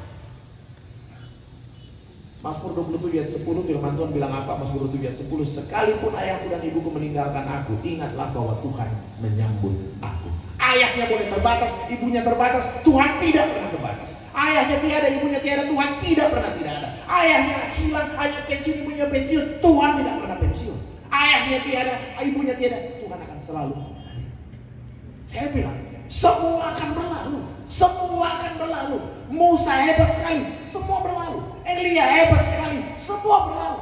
Mazmur 27 ayat 10, firman Tuhan bilang apa? Mazmur 27 ayat 10, sekalipun ayahku dan ibuku meninggalkan aku, ingatlah bahwa Tuhan menyambut aku. Ayahnya boleh terbatas, ibunya terbatas, Tuhan tidak pernah terbatas. Ayahnya tiada, ibunya tiada, Tuhan tidak pernah tidak ada. Ayahnya hilang, ayahnya pensiun, ibunya pensiun, Tuhan tidak pernah pensiun. Ayahnya tiada, ibunya tiada, Tuhan akan selalu. Saya bilang, semua akan berlalu, semua akan berlalu. Musa hebat sekali, semua berlalu. Elia hebat sekali, semua berlalu.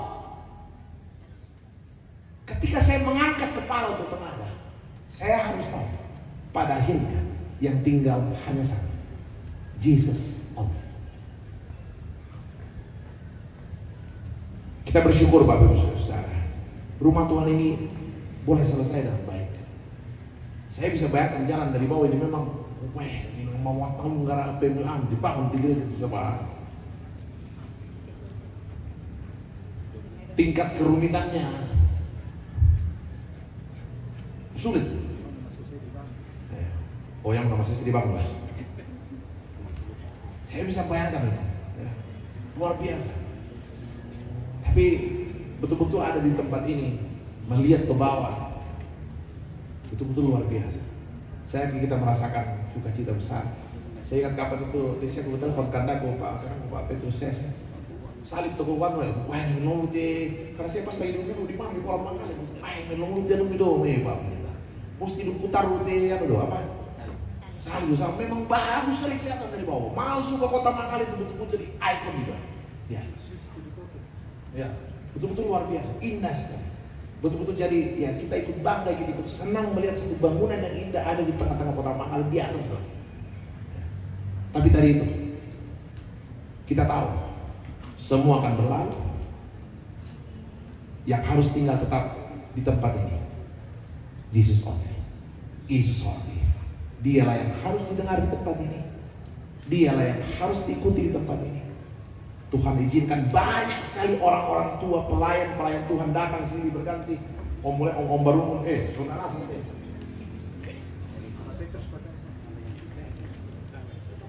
Ketika saya mengangkat kepala untuk menada, saya harus tahu, pada akhirnya yang tinggal hanya satu, Jesus only. Kita bersyukur Bapak Ibu Saudara, rumah Tuhan ini boleh selesai dengan baik. Saya bisa bayangkan jalan dari bawah ini memang, ini mau tahun gara PMUan dibangun 3 gereja sebab tingkat kerumitannya sulit. Oh, yang nama saya dibangun. Saya bisa bayangkan itu, luar biasa. Tapi betul-betul ada di tempat ini, melihat ke bawah, betul-betul luar biasa. Kita merasakan sukacita besar. Saya ingat kapan itu, saya telepon kandaku Pak Petrus Ses, salib toko uang, wah ini menolong deh. Karena saya pas lagi dulu di mana di kolam Mangkali, menolong deh lebih dong, Pak. Mesti diputar deh apa? Salib memang bagus sekali kelihatan dari bawah. Masuk ke kota Mangkali betul-betul jadi ikon juga. Ya, betul-betul luar biasa, indah sekali. Betul-betul jadi, ya kita ikut bangga, kita ikut senang melihat satu bangunan yang indah ada di tengah-tengah kota Mangkali biasa. Tapi tadi itu, kita tahu semua akan berlalu. Yang harus tinggal tetap di tempat ini, Jesus only. Yesus only. Dialah yang harus didengar di tempat ini. Dialah yang harus diikuti di tempat ini. Tuhan izinkan banyak sekali orang-orang tua, pelayan Tuhan datang sini berganti. Om baru, saudara seperti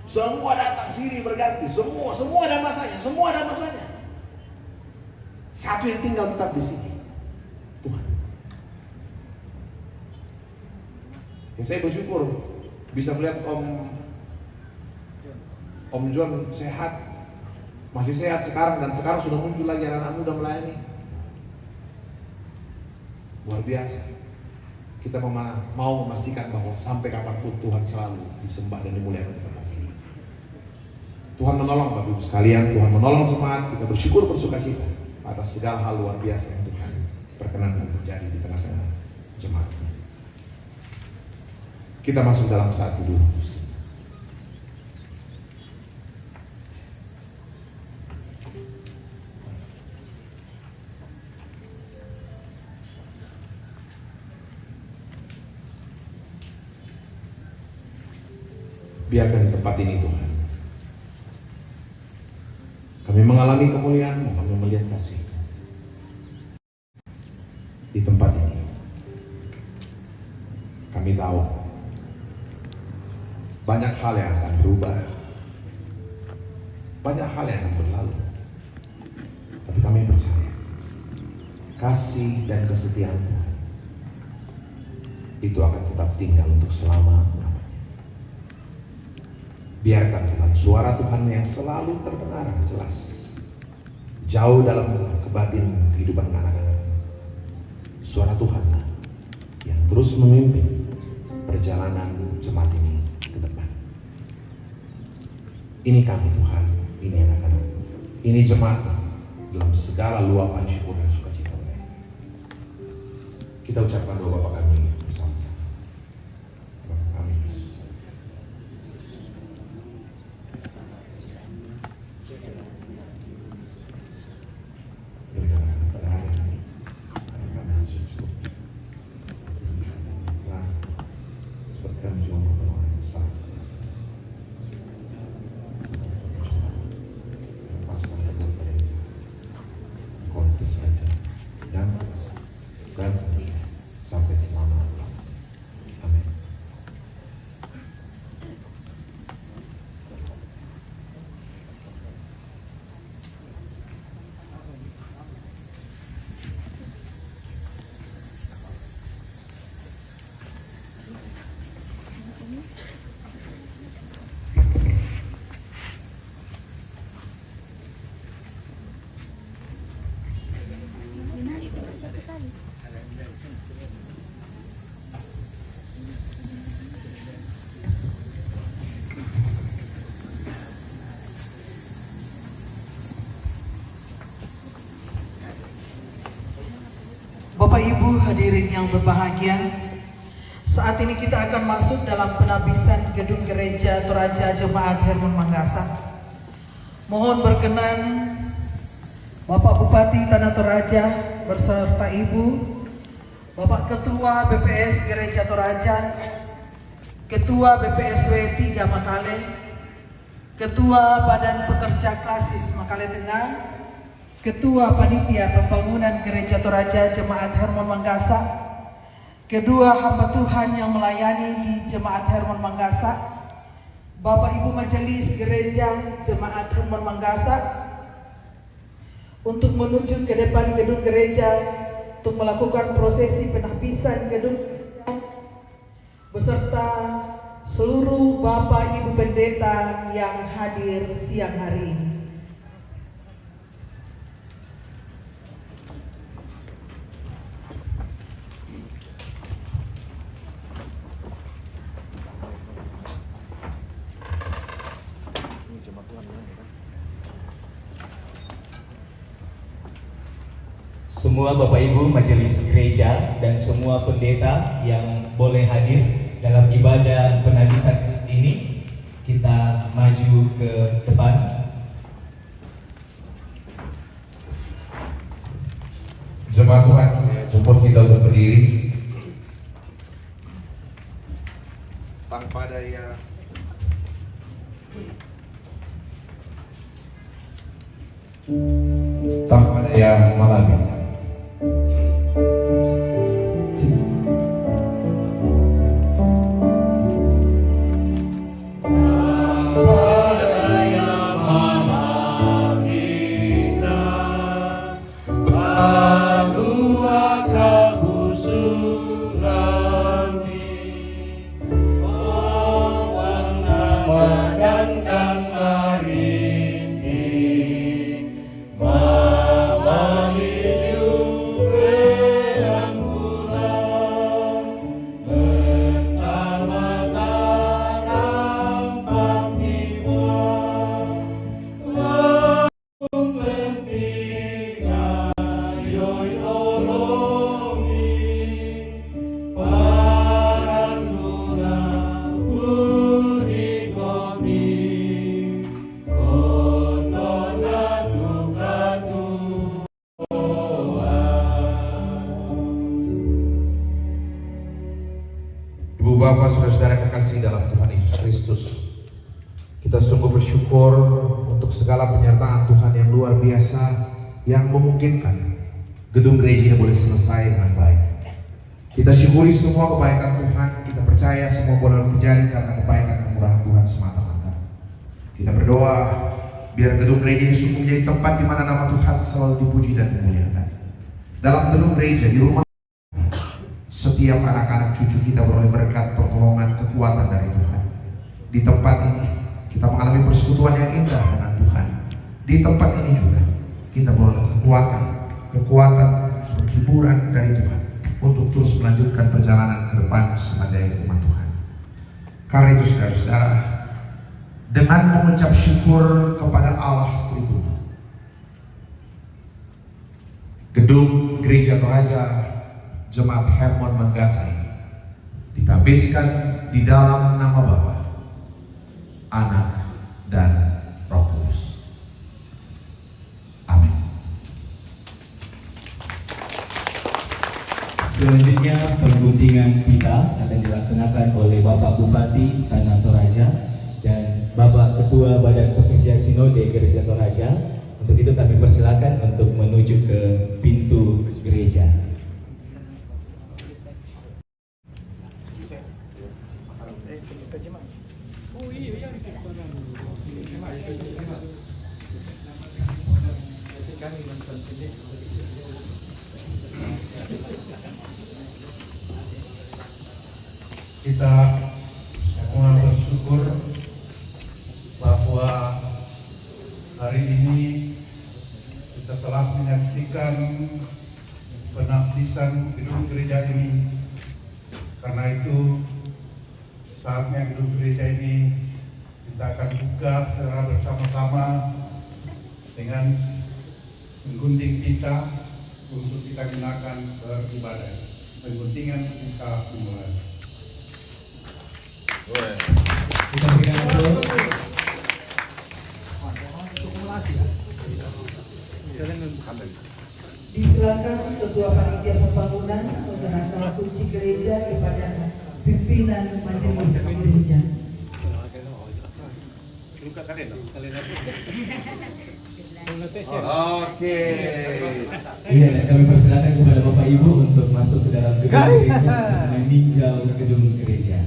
semua datang sini berganti, semua ada masanya, Satu yang tinggal tetap di sini, Tuhan. Yang saya bersyukur bisa melihat Om John sehat. Masih sehat sekarang, dan sekarang sudah muncul lagi anak-anak muda melayani. Luar biasa. Kita mau memastikan bahwa sampai kapanpun Tuhan selalu disembah dan dimuliakan di tempat ini. Tuhan menolong Bapak Ibu sekalian, Tuhan menolong jemaat. Kita bersyukur bersukacita atas segala hal luar biasa yang Tuhan perkenankan terjadi di tengah-tengah jemaat. Kita masuk dalam satu dulu. Biarkan di tempat ini Tuhan, kami mengalami kemuliaan-Mu, kami melihat kasih di tempat ini. Kami tahu banyak hal yang akan berubah, banyak hal yang akan berlalu, tapi kami percaya kasih dan kesetiaan Tuhan itu akan tetap tinggal untuk selama-lamanya. Biarkan Tuhan suara Tuhan yang selalu terdengar jelas, jauh dalam kebatin kehidupan anak-anak. Suara Tuhan yang terus memimpin perjalanan jemaat ini ke depan. Ini kami Tuhan, ini anak-anak, ini jemaat dalam segala luapan syukur dan sukacita mereka. Kita ucapkan doa Bapa kami bersama-sama. Amin. Sampai selama-lamanya. Amin. Bapak Ibu hadirin yang berbahagia, saat ini kita akan masuk dalam penabisan gedung gereja Toraja Jemaat Hermon Manggasa. Mohon berkenan Bapak Bupati Tanah Toraja beserta Ibu, Bapak Ketua BPS Gereja Toraja, Ketua BPSW 3 Makale, Ketua Badan Pekerja Klasis Makale Tengah, Ketua Panitia Pembangunan Gereja Toraja Jemaat Hermon Manggasa, kedua hamba Tuhan yang melayani di Jemaat Hermon Manggasa, Bapak Ibu Majelis Gereja Jemaat Hermon Manggasa, untuk menuju ke depan gedung gereja untuk melakukan prosesi penabisan gedung gereja beserta seluruh Bapak Ibu Pendeta yang hadir siang hari ini. Semua Bapak Ibu Majelis Gereja dan semua pendeta yang boleh hadir dalam ibadah penabisan ini, kita maju ke depan. Jemaat Tuhan, saya jemput kita untuk berdiri. Tanpa daya malami. Bapak, saudara-saudara kekasih dalam Tuhan Yesus Kristus, kita sungguh bersyukur untuk segala penyertaan Tuhan yang luar biasa yang memungkinkan gedung gereja ini boleh selesai dengan baik. Kita syukuri semua kebaikan Tuhan, kita percaya semua boleh terjadi karena kebaikan dan kemurahan Tuhan semata-mata. Kita berdoa biar gedung gereja ini sungguh menjadi tempat di mana nama Tuhan selalu dipuji dan dimuliakan. Dalam gedung gereja, di rumah setiap setiap anak-anak cucu kita beroleh berkat, pertolongan, kekuatan dari Tuhan. Di tempat ini kita mengalami persekutuan yang indah dengan Tuhan. Di tempat ini juga kita beroleh kekuatan, penghiburan dari Tuhan untuk terus melanjutkan perjalanan ke depan sebagai umat Tuhan. Karena itu saudara-saudara, dengan mengucap syukur kepada Allah Tritunggal, gedung Gereja Toraja Jemaat Hermon Manggasa ini ditabiskan di dalam nama Bapa, Anak, dan Roh Kudus. Amin. Selanjutnya pengguntingan kita akan dilaksanakan oleh Bapak Bupati Tanah Toraja dan Bapak Ketua Badan Pekerja Sinode Gereja Toraja. Untuk itu kami persilakan untuk menuju ke pintu gereja. Kita semua bersyukur bahwa hari ini kita telah menyaksikan penafsisan gedung gereja ini. Karena itu saatnya gedung gereja ini kita akan buka secara bersama-sama dengan menggunting kita untuk kita gunakan beribadah. Pengguntingan kita dimulai. Kita berikan aplaus. Disilakan Ketua Panitia Pembangunan menyerahkan kunci gereja kepada pimpinan majelis gereja. Oke. Iya, dan kami persilakan kepada Bapak Ibu untuk masuk ke dalam gedung gereja untuk meninjau gedung gereja.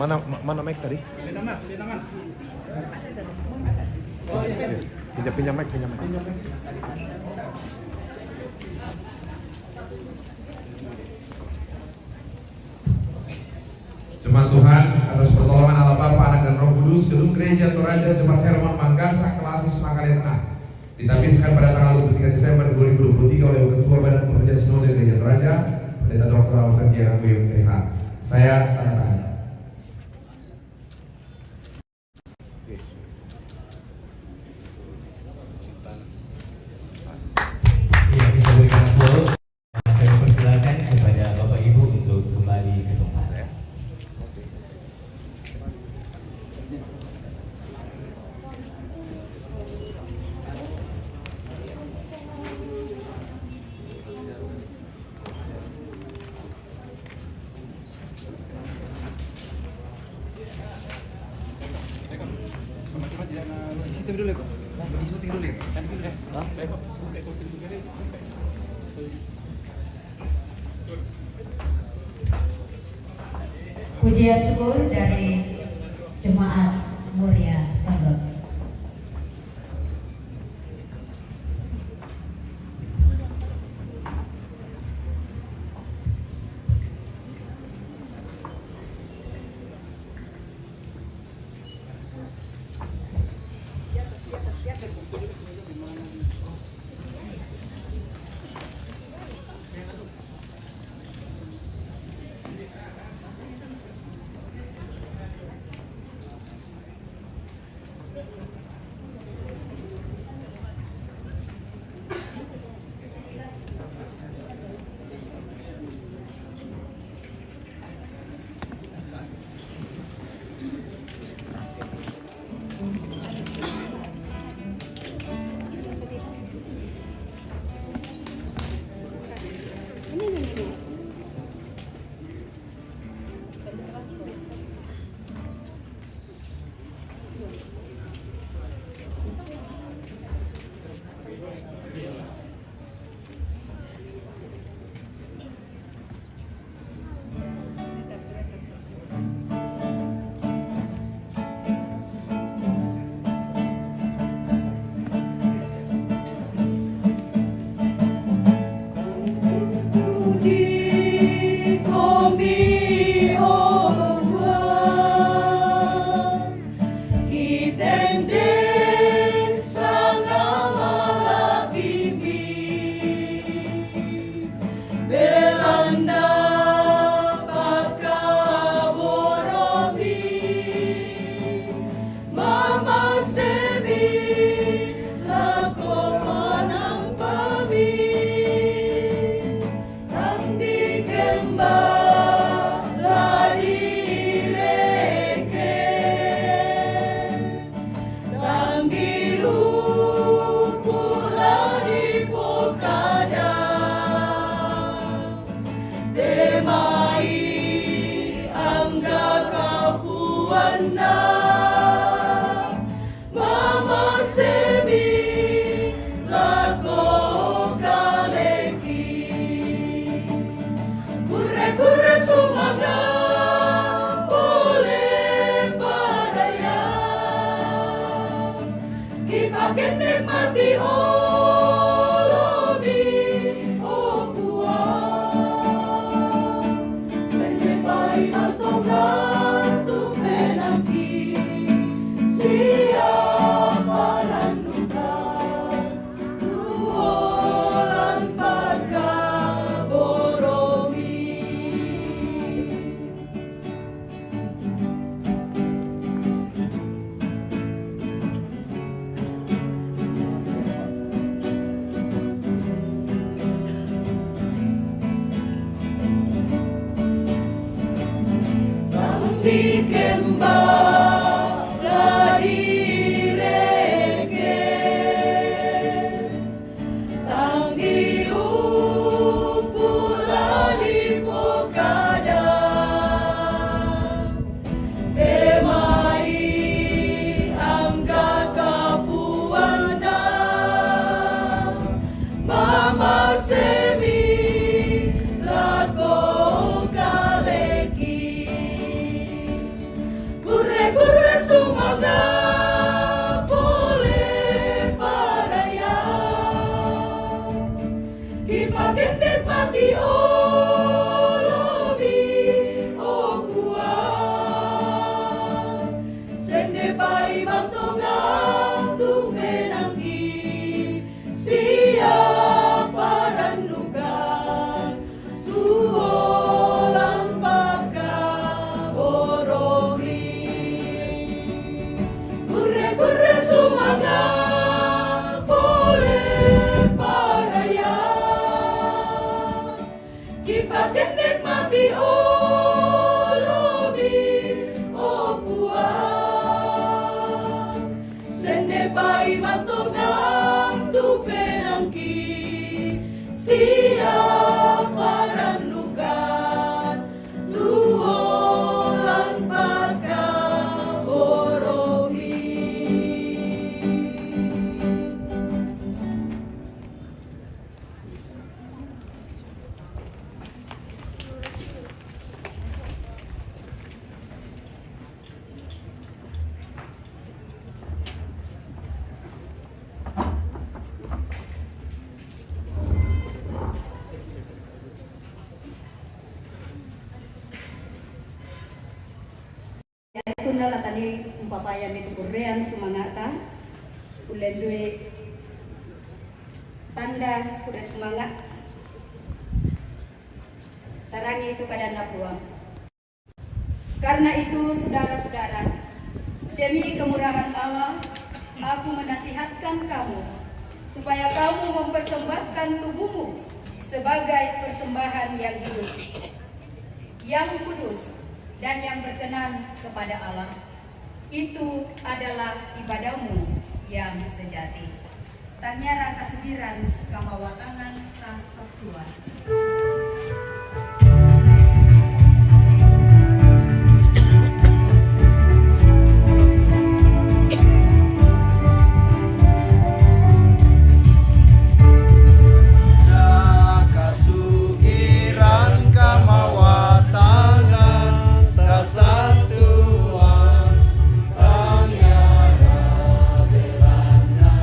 Mana mic tadi? Beda mas. Pinjam mic. Jemaat Tuhan, atas pertolongan Allah Bapa, Anak dan Roh Kudus, Gedung Gereja Toraja Jemaat Herman Manggasa Kelasis Mangkalaya Tengah ditabiskan pada tanggal 23 Desember 2023 oleh Ketua Badan Pekerja Sinode Gereja Toraja, Pendeta Dr. Alfred Yarabu MTH. Saya tanda tangan. Ya, kita berikan aplaus. Kami persilakan kepada Bapak Ibu untuk kembali ke tempat. Pujian syukur dari Jemaat Mulia Sabot. mati oh lobi oh kuat sende pai bang tongang tu menanggi siapa randukan tuolang baka boromi kurre sumanga boleh paraya kipaten nikmati oh lobi oh puang sende pai matongang tu penangki siapa randukan tuolang baka boromi. Ito na lang tani umpapayan nito Korean sumangata ulen duwe tanda kuda semangat tarangi itu kada napuang. Karena itu saudara-saudara, demi kemurahan Allah aku menasihatkan kamu supaya kamu mempersembahkan tubuhmu sebagai persembahan yang hidup, yang kudus dan yang berkenan kepada Allah. Itu adalah ibadahmu yang sejati. Tanyara kasediran kamawatangan kasatuan. Kasugiran kamawatangan kasatuan tanyara derana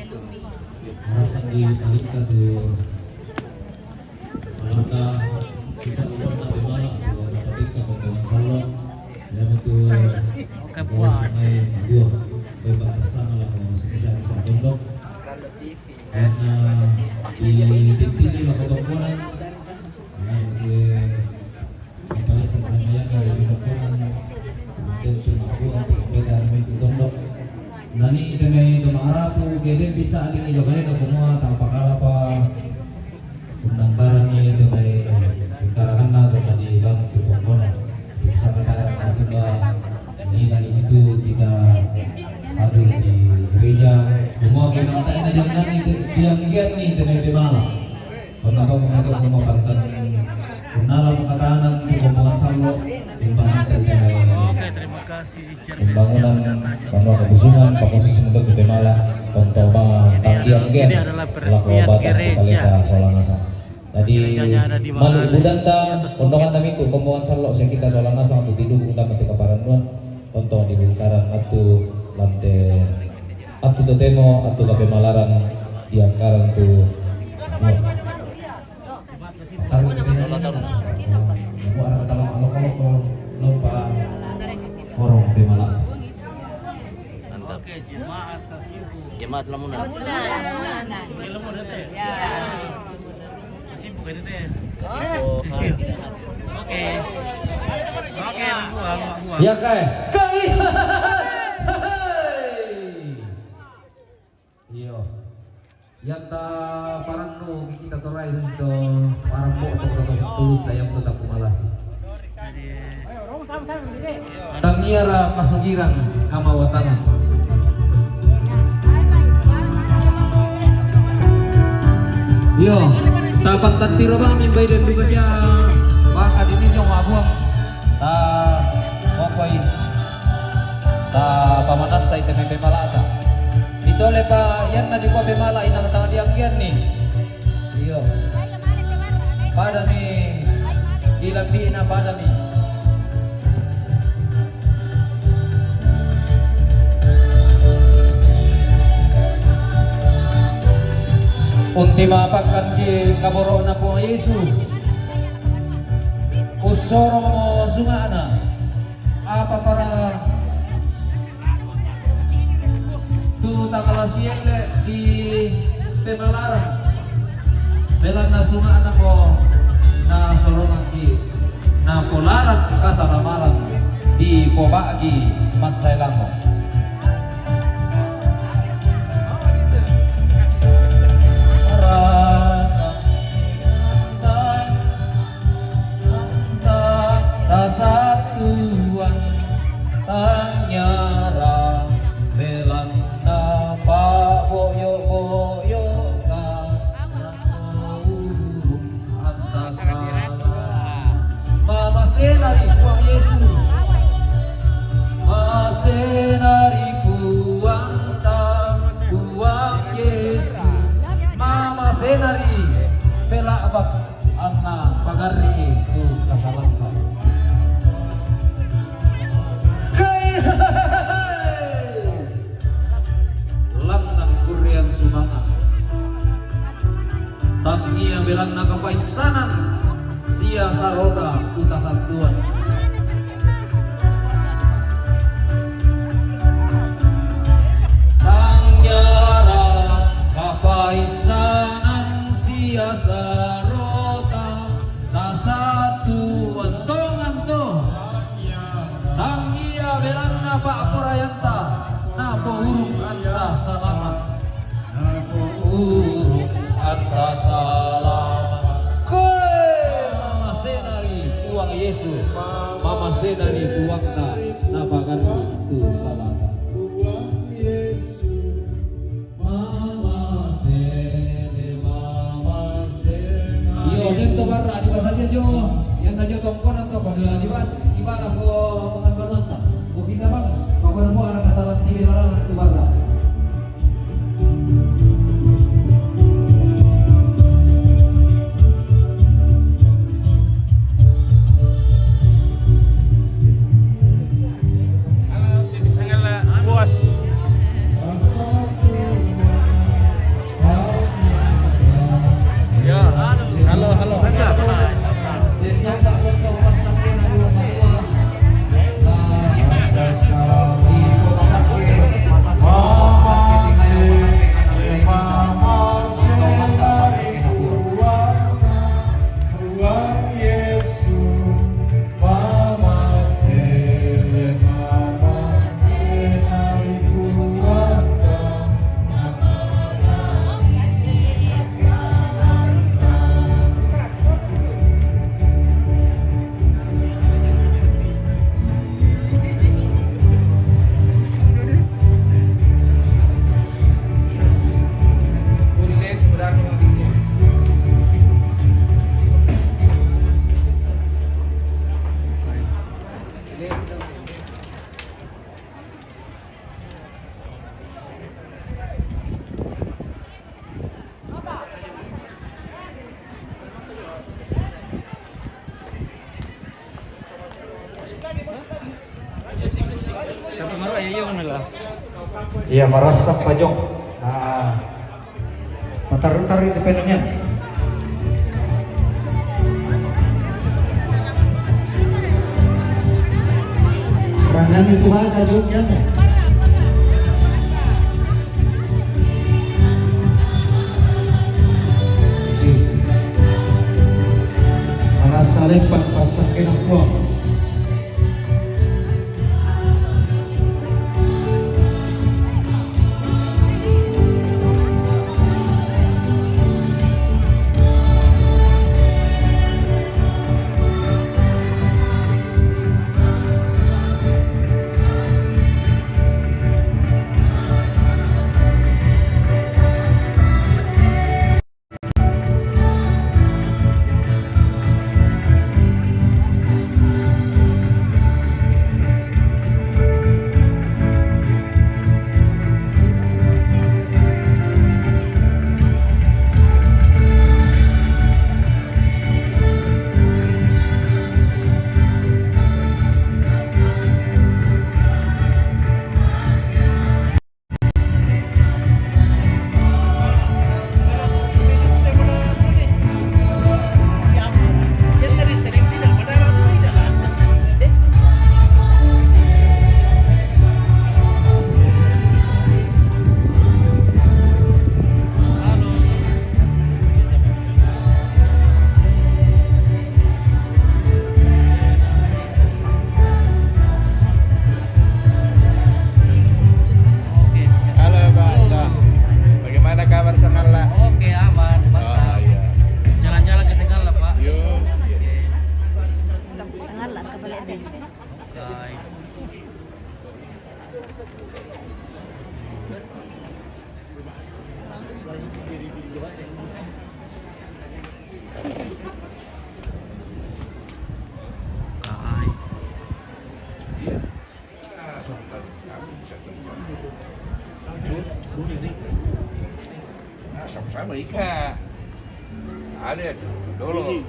Marasan di Talika tuh Malaka bisa dibuat di mana Talika Pembangunan Salo dan itu sungai Dua bebas bersama lah kalau bisa pondok dan di titik lah ketomponan dan di kawasan Samayan dari ketomponan dan cuma buat beda dengan pondok. Nani dengan Arapu gede bisa ini juga itu semua tanpa kalah apa undang barang ini dengan karangan atau di dalam pembangunan bisa katakan juga nilai itu kita ada di gereja semua kita ada jangan itu yang giat nih dengan di malam kenapa mengatur memaparkan kenalan kekatanan pembangunan Salo pembangunan Banua Kebusungan Pakosis untuk Guatemala untuk tanggian gen laku Batak Kaleta Solanasa. Tadi Malik Budanta pondongan kami itu pembangunan Salo kita Solanasa untuk tidur undang ketika Paranuan untuk di lingkaran atu lantai atu totemo atu kape malaran diangkaran tu lupa orang Pemala. Oke, jemaat Kasibu. Jemaat Lamunan. Lamunan teh. Ya. Kasibu kan teh. Oke. Oke, buang. Ya kai. Iyo. Yang ta parang no kita torai susto parang po atau tulog tayang tetap kumalasi. Tangiara Kasugiran Kamawatanan. Yo, tapat tantiro bang mimbay dan juga siya baka dini yung abuang ta kokoy ta pamanas sa ite Pemala. Ito le pa yan na di ko Pemala inang tangan diangkian nih. Yo, padami ilambi na padami. Unti mapakan di kaboro na po Yesus usoro mo sungana apa para tu takalasiele di Pemalaran belang na sungana po na sorongan di na polaran kasaramaran di pobagi masailango. Satuan tanyara belang na boyo ka urung antasala mama senari puang Yesus mama senari puang Yesus mama senari bela abak anna pagari itu kasalangka. Langan Korean Sumanga Tangia belang nakapaisanan sia saroda utasan tuan Tangiara kapaisanan sia saroda nasatuan tongan to Tangia belang napa apurayanta napa urung anta salamat napa urung anta salamat koe mama senari uang Yesus mama senari uang ta napa kan itu salamat uang Yesus mama senari yo dito barra di pasarnya jo yang najo tongkonan to pada di bas ibadah ko penganbanan ta kita bang kawan mo arang katalan TV larang itu barra Sangat yung nila. Iya, marasak pajok. Matar-tar itu penanya. Rangan itu ada juga. Saling pasakin aku. Sama Ika. Ada dulu.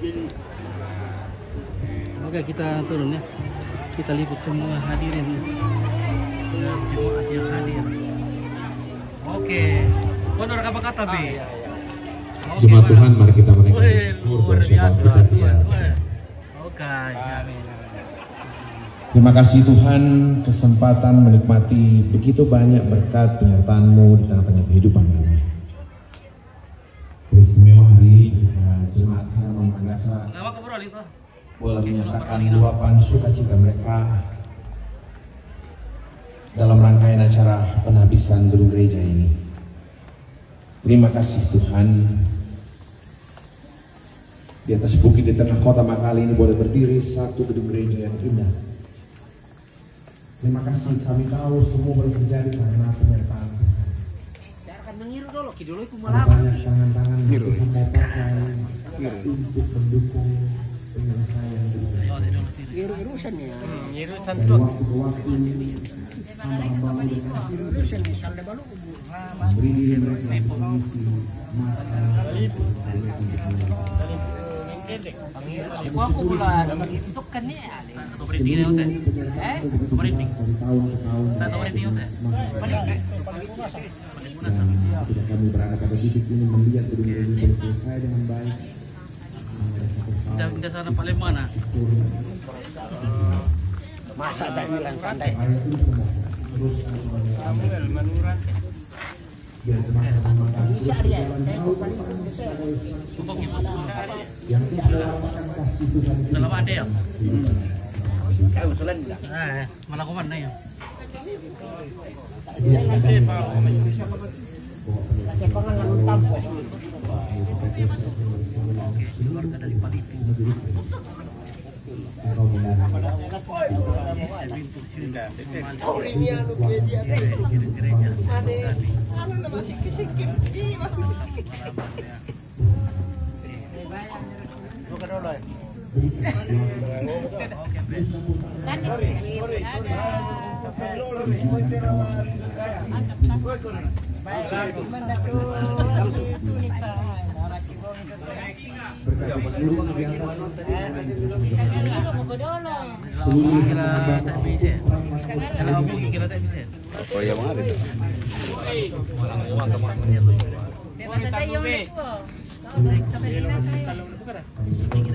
Oke, kita turun ya. Kita liput semua hadirin dan jemaat yang hadir. Oke. Honor apa kata Bi? Jemaat Tuhan, mari kita menaikkan luar biasa. Oke. Terima kasih Tuhan, kesempatan menikmati begitu banyak berkat penyertaan-Mu di tengah-tengah kehidupan kami. Istimewa hari jemaat Herman Manggasa boleh menyatakan luapan sukacita mereka dalam rangkaian acara penghabisan gedung gereja ini. Terima kasih Tuhan, di atas bukit di tengah kota Makali ini boleh berdiri satu gedung gereja yang indah. Terima kasih, kami tahu semua boleh terjadi karena penyertaan Tuhan. Banyak tangan-tangan yang Tuhan mau pakai untuk mendukung penyelesaian dari waktu ke waktu hamba-hamba memberi diri mereka mengisi masa Aku bulan itu kan ni atau berhenti ni hotel. Berhenti. Satu berhenti hotel. Ketika kami berada pada titik ini melihat gedung ini selesai dengan baik. Dah sana paling mana? Masa tak bilang pandai. Samuel Manuran. Bisa dia. Yang dalam ada ya? Kau usulan enggak? Mana kau mana ya? Kasih pangan tampok. Keluarga dari Paliti. Kalau bugi kita tak bisa. Oh iya mga dito.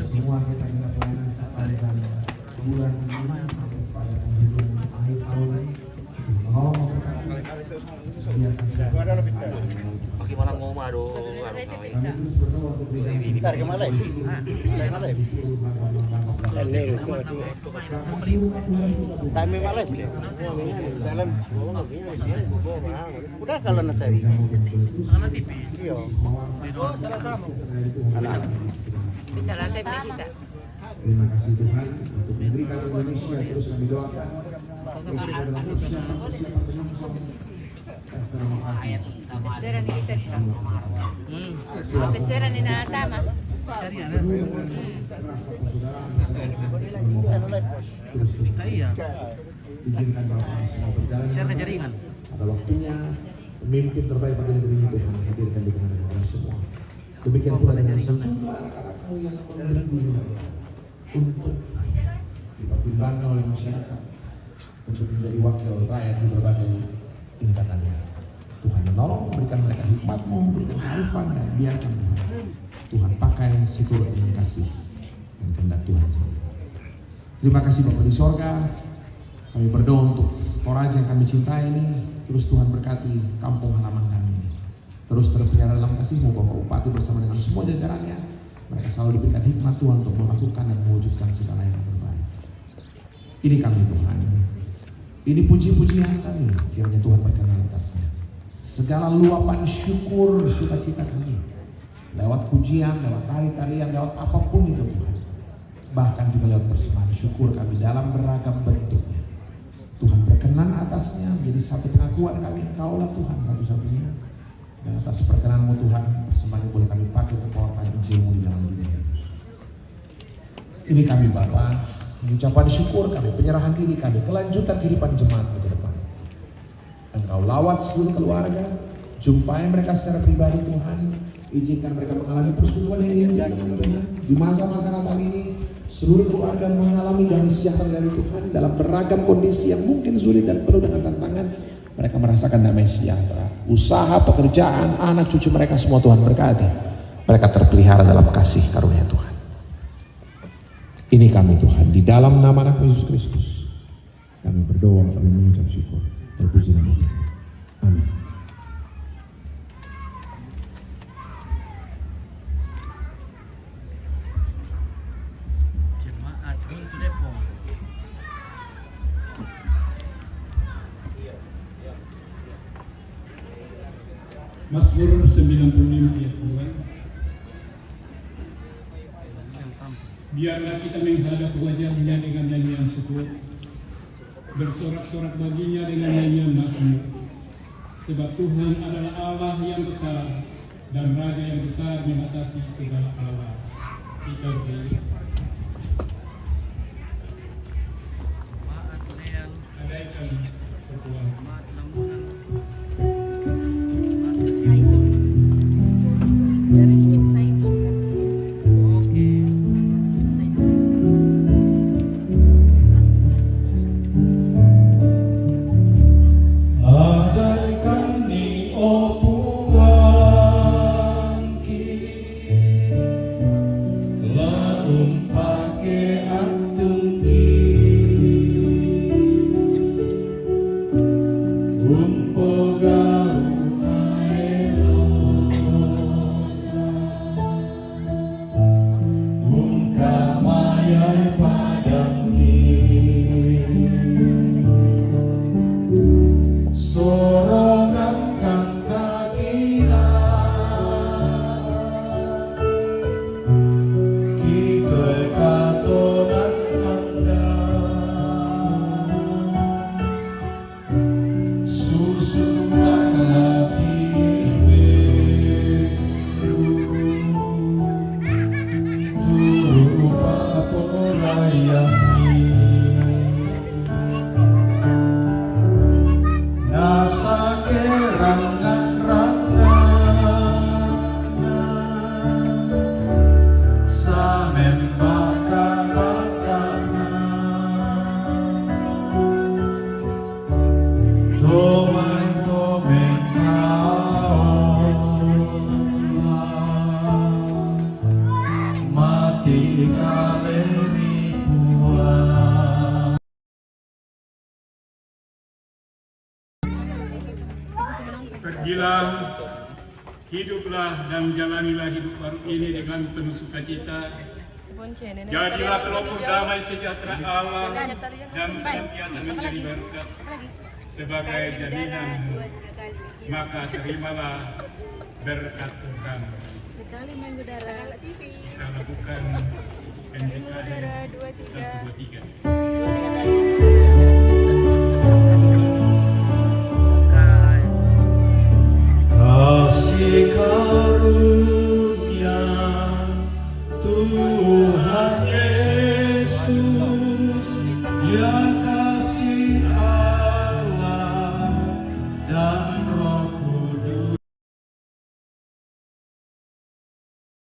Semua kita pelayanan sampai dengan bulan ini sampai pada penghujung akhir tahun ini. Mohon Bagi malang ngoma do. kita kemana? Time malam. Dalam. Udah kalau nanti. Anak TV. Iya. Bisa lantai kita. Terima kasih Tuhan untuk memberikan Indonesia terus kami doakan. Beseran kita. Beseran ini tama. Iya. Izinkan Bapak semua berjalan. Share jaringan. Pada waktunya pemimpin terbaik pada negeri ini Tuhan hadirkan di tengah kita semua. Demikian pula dengan sejumlah anak-anakmu yang menunggu untuk dipertimbangkan oleh masyarakat untuk menjadi wakil rakyat di berbagai tingkatannya. Tuhan menolong, memberikan mereka hikmat-Mu, memberikan kearifan dan biarkan Tuhan pakai seturut dengan kasih dan kehendak Tuhan sendiri. Terima kasih Bapak di sorga. Kami berdoa untuk Toraja yang kami cintai ini. Terus Tuhan berkati kampung halaman kami ini. Terus terpelihara dalam kasih-Mu Bapak Bupati bersama dengan semua jajarannya. Mereka selalu diberikan hikmat Tuhan untuk melakukan dan mewujudkan segala yang terbaik. Ini kami Tuhan. Ini puji-pujian kami. Kiranya Tuhan berkenan atasnya. Segala luapan syukur, sukacita kami. Lewat pujian, lewat tari-tarian, lewat apapun itu Tuhan. Bahkan juga lewat persembahan syukur kami dalam beragam bentuknya. Tuhan berkenan atasnya menjadi satu pengakuan kami. Engkaulah Tuhan satu-satunya. Dan atas perkenan-Mu Tuhan, persembahan yang boleh kami pakai untuk mewartakan Injil-Mu di dalam dunia. Ini kami Bapa, mengucapkan syukur kami, penyerahan diri kami, kelanjutan kehidupan jemaat ke depan. Engkau lawat seluruh keluarga, jumpai mereka secara pribadi Tuhan, izinkan mereka mengalami persekutuan yang indah dengan Tuhan. Di masa-masa Natal ini, seluruh keluarga mengalami damai sejahtera dari Tuhan dalam beragam kondisi yang mungkin sulit dan penuh dengan tantangan. Mereka merasakan damai sejahtera. Usaha, pekerjaan, anak cucu mereka semua Tuhan berkati. Mereka terpelihara dalam kasih karunia Tuhan. Ini kami Tuhan, di dalam nama anak Yesus Kristus. Kami berdoa, kami mengucap syukur. Terpuji nama Tuhan. Amin. Jemaat untuk Depok. Mazmur 95 ayat 2. Biarlah kita menghadap wajah-Nya dengan nyanyian syukur, bersorak-sorak baginya dengan nyanyian mazmur. Sebab Tuhan adalah Allah yang besar dan Raja yang besar mengatasi segala Allah. Kita berdiri. Andaikan berdoa. Pergilah, hiduplah dan jalanilah hidup baru ini dengan penuh sukacita. Jadilah kelompok damai sejahtera Allah dan senantiasa menjadi berkat sebagai jaminan. Maka terimalah berkat Tuhan. Sekali mengudara TV. Kita lakukan NKRI 123. Kasih karunia Tuhan Yesus, ya kasih Allah dan Roh Kudus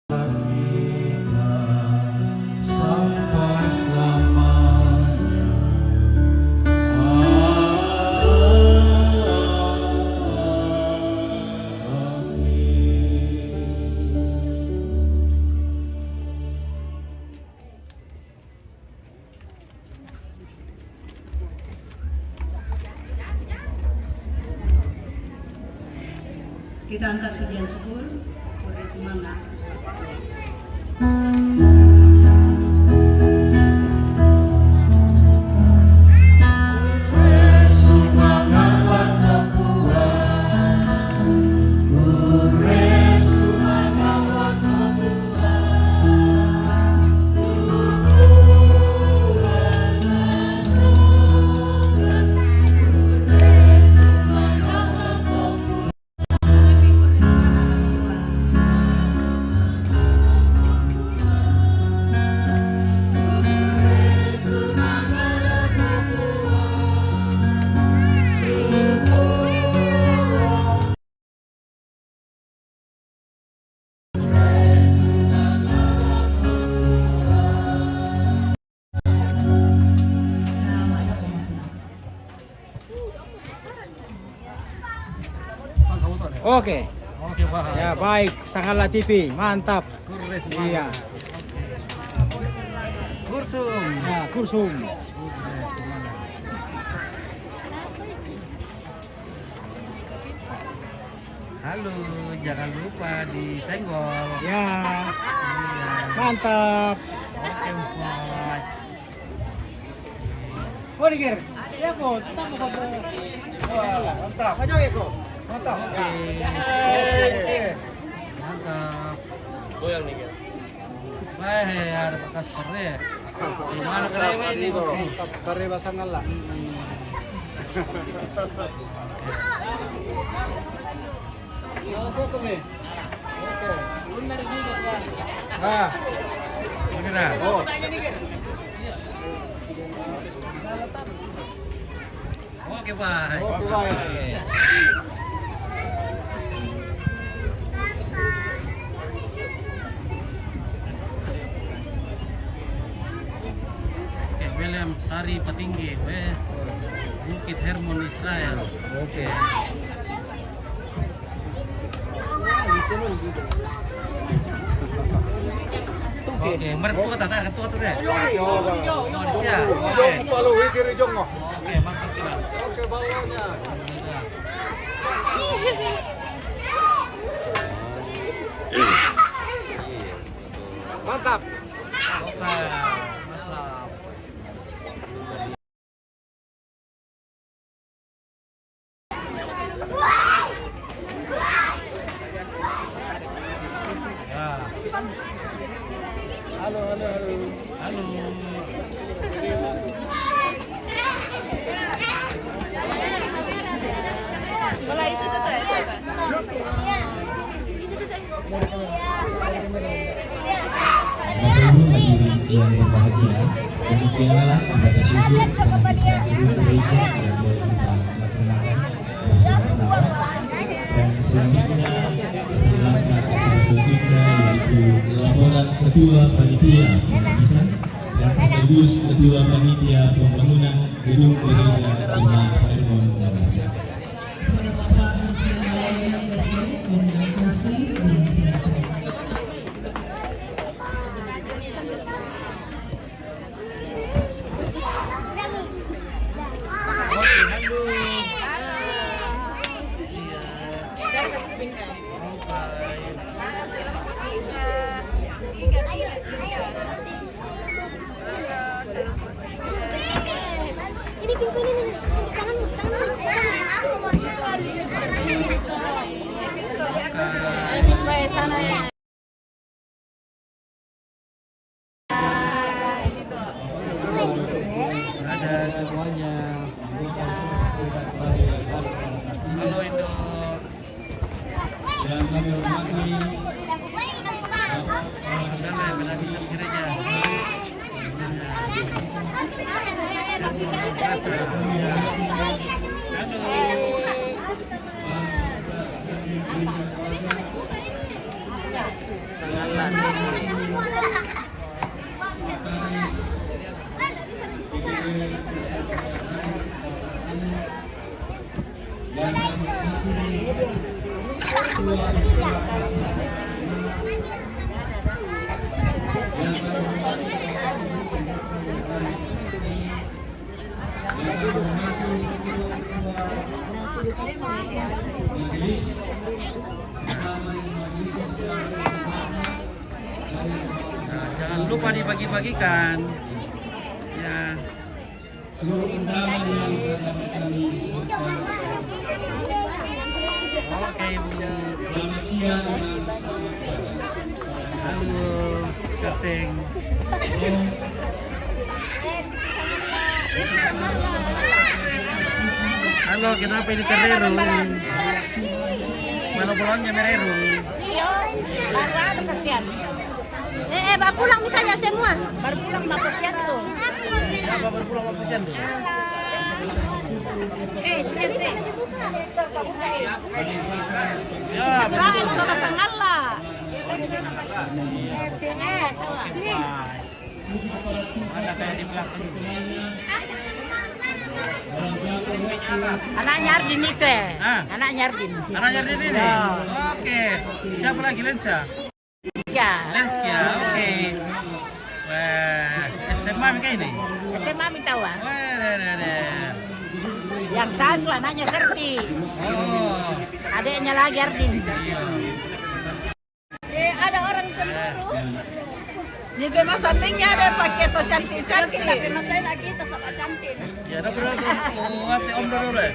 kita sampai selamanya. Kita angkat pujian syukur, boleh semangat. Oke. Oke, Pak. Ya baik, Sangala TV, mantap. Iya. Kursum. Nah, kursum. Halo, jangan lupa disenggol. Ya, Iya. mantap. Oke, Pak. Oh, Digir. Ya, kok. Kita mau foto. Mantap. Maju ya, kok. Mantap. Oke. Ya. Mantap. Goyang nih, Gil. Baik, ada bekas kere. Di mana kere ini, Bosku? Kare Basangala. Masuk ke Oke. Nah, Ini dah. oh. Oke, Pak. Oke, baik. Oke, William Sari Patinggi, Bukit Hermon Israel. Oke. Oke, mari tuh kata tuh deh. Yo, Indonesia. Palu wikir jongo. Oke, mantap kita. Oke, bawahnya. Mantap. Oke, mantap. Ya. Halo. Halo. Bola itu tuh ya. Bapak Ibu hadirin yang berbahagia, demikianlah ibadah syukur pemirsa guru gereja yang boleh kita laksanakan bersama-sama. Dan selanjutnya dilakukan acara selanjutnya yaitu laporan ketua panitia penyelidikan dan sekaligus ketua panitia pembangunan gedung gereja Jemaat Hermon Makassar. Kepada Bapak Nasional yang kasih dan sejahtera. Ada semuanya. Halo Indo. Yang kami hormati Bisa gereja. Nah, jangan lupa dibagi-bagikan. Ya. seluruh undangan yang dapat kami sebutkan. Oke, Ibu. Selamat siang dan Halo, Kapten. Halo, kenapa ini terreru? Mana bolanya mereru? Iya, baru kasihan. Baru pulang misalnya semua. Baru pulang mau kasihan tuh. Apa baru pulang mau kasihan tuh? Sudah bisa dibuka. Ya, Israel sama Sangala. Mana kayak di belakang itu? Anaknya Ardin itu Anaknya Ardin. Anaknya Ardin ini? Oke. Siapa lagi Lensa? Ya. Lenskia, oke. Wah, SMA kayak ini? SMA minta uang. Wah, Yang satu anaknya Serti. oh. Adiknya lagi Ardin. Ada orang cemburu. Di Bema Santingnya ada pakai to cantik-cantik. Tapi masanya lagi tetap cantik. Ya, ada berapa? Hati om dulu deh.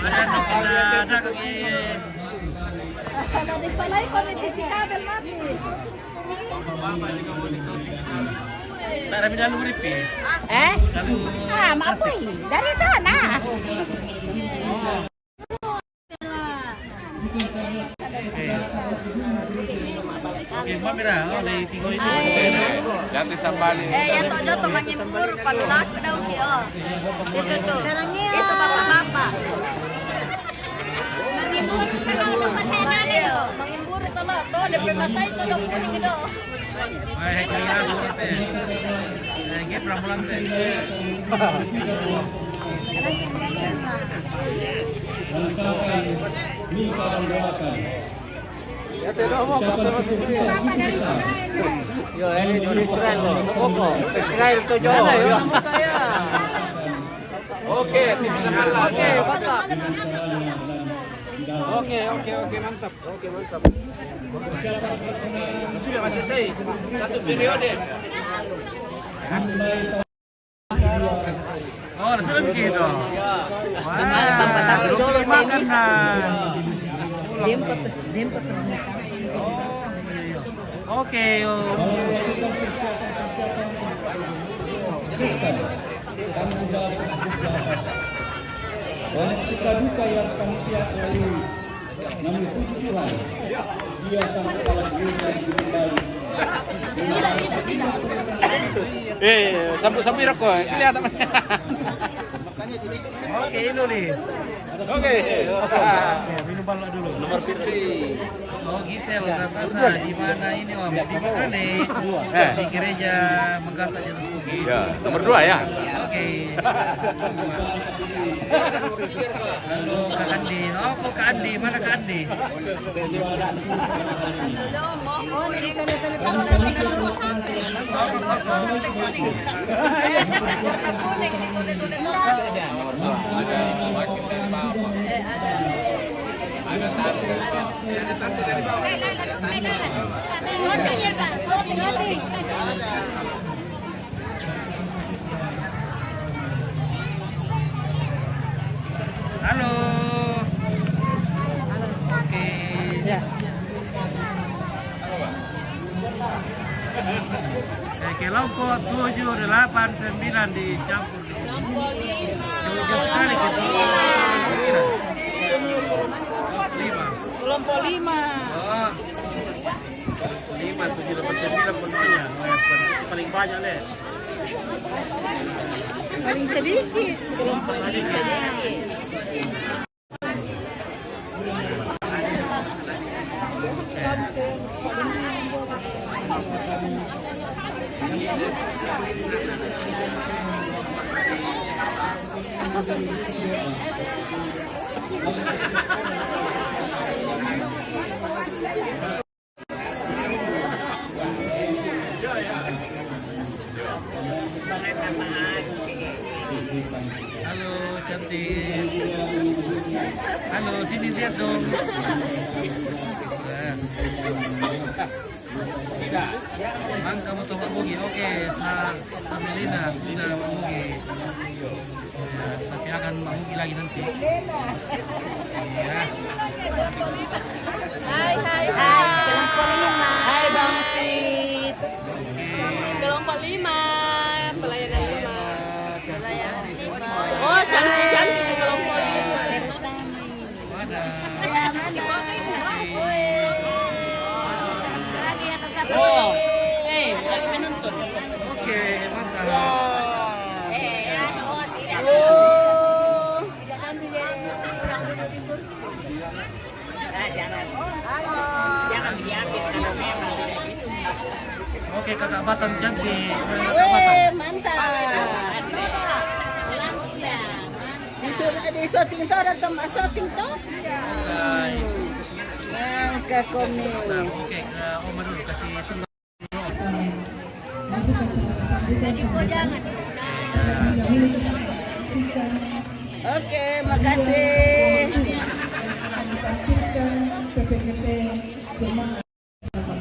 Ada kaki. Kalau di palai kondisi kabel mati. Tak ada bidang beripi. Lalu. Maaf dari sana. Oke, Mbak Mira, dari tiga itu. Ganti sambali. Ya to mengimpur padulah daun kio. Itu tuh. Itu bapak-bapak. Mengimpur kalau patenan itu. Mengimpur itu loh, tuh DP masa itu loh kuning gitu. Wah, kira berarti. Ini pramulan teh. lengkapkan minta dan doakan. Ya tidak mau apa masih Yo, ini di Israel loh. Koko. Israel tuh jauh. Oke, tim Sangala. Oke, mantap. Oke, mantap. Oke, mantap. Sudah masih selesai. Satu periode. Oh, sudah begitu. Wah, belum makan kan. Oke, Banyak suka duka yang panitia lalui. Namun puji Tuhan, Dia sang kepala dunia kembali. Sambil rokok, kelihatan. Oke, itu nih. Oke. Minum balok dulu. Nomor Fitri. Oh, Gisel, Natasha, di mana ini Om? Di mana nih? Di gereja Menggasak Jatuh Bugis. Ya, nomor 2 ya. Oke. Halo Kak Andi. Oh, kok Kak Andi? Mana Kak Andi? Halo. kelompok 7, 8, 9 dicampur. Jauh sekali ke Kelompok 5. Oh. 5, 7, 8, 9 pentingnya. Paling banyak deh. Paling sedikit. Kelompok sedikit. Halo cantik. Halo sini lihat dong. Mang kamu tuh Mugi, oke. Melina sudah Mugi. Ya, tapi akan Mugi lagi nanti. Ya. Hai. Kelompok 5. Hai Bang Fit. Kelompok 5. Pelayanan 5. Oh, cantik di kelompok 5. Oh, lagi menonton. Oke, mantap. Jangan diambil kalau memang tidak gitu. Oke, Kakak Batan cantik. Mantap. Di shooting to atau mas shooting to? Ke komil. Oke, ke Oma dulu kasih tunggu. Oke, makasih.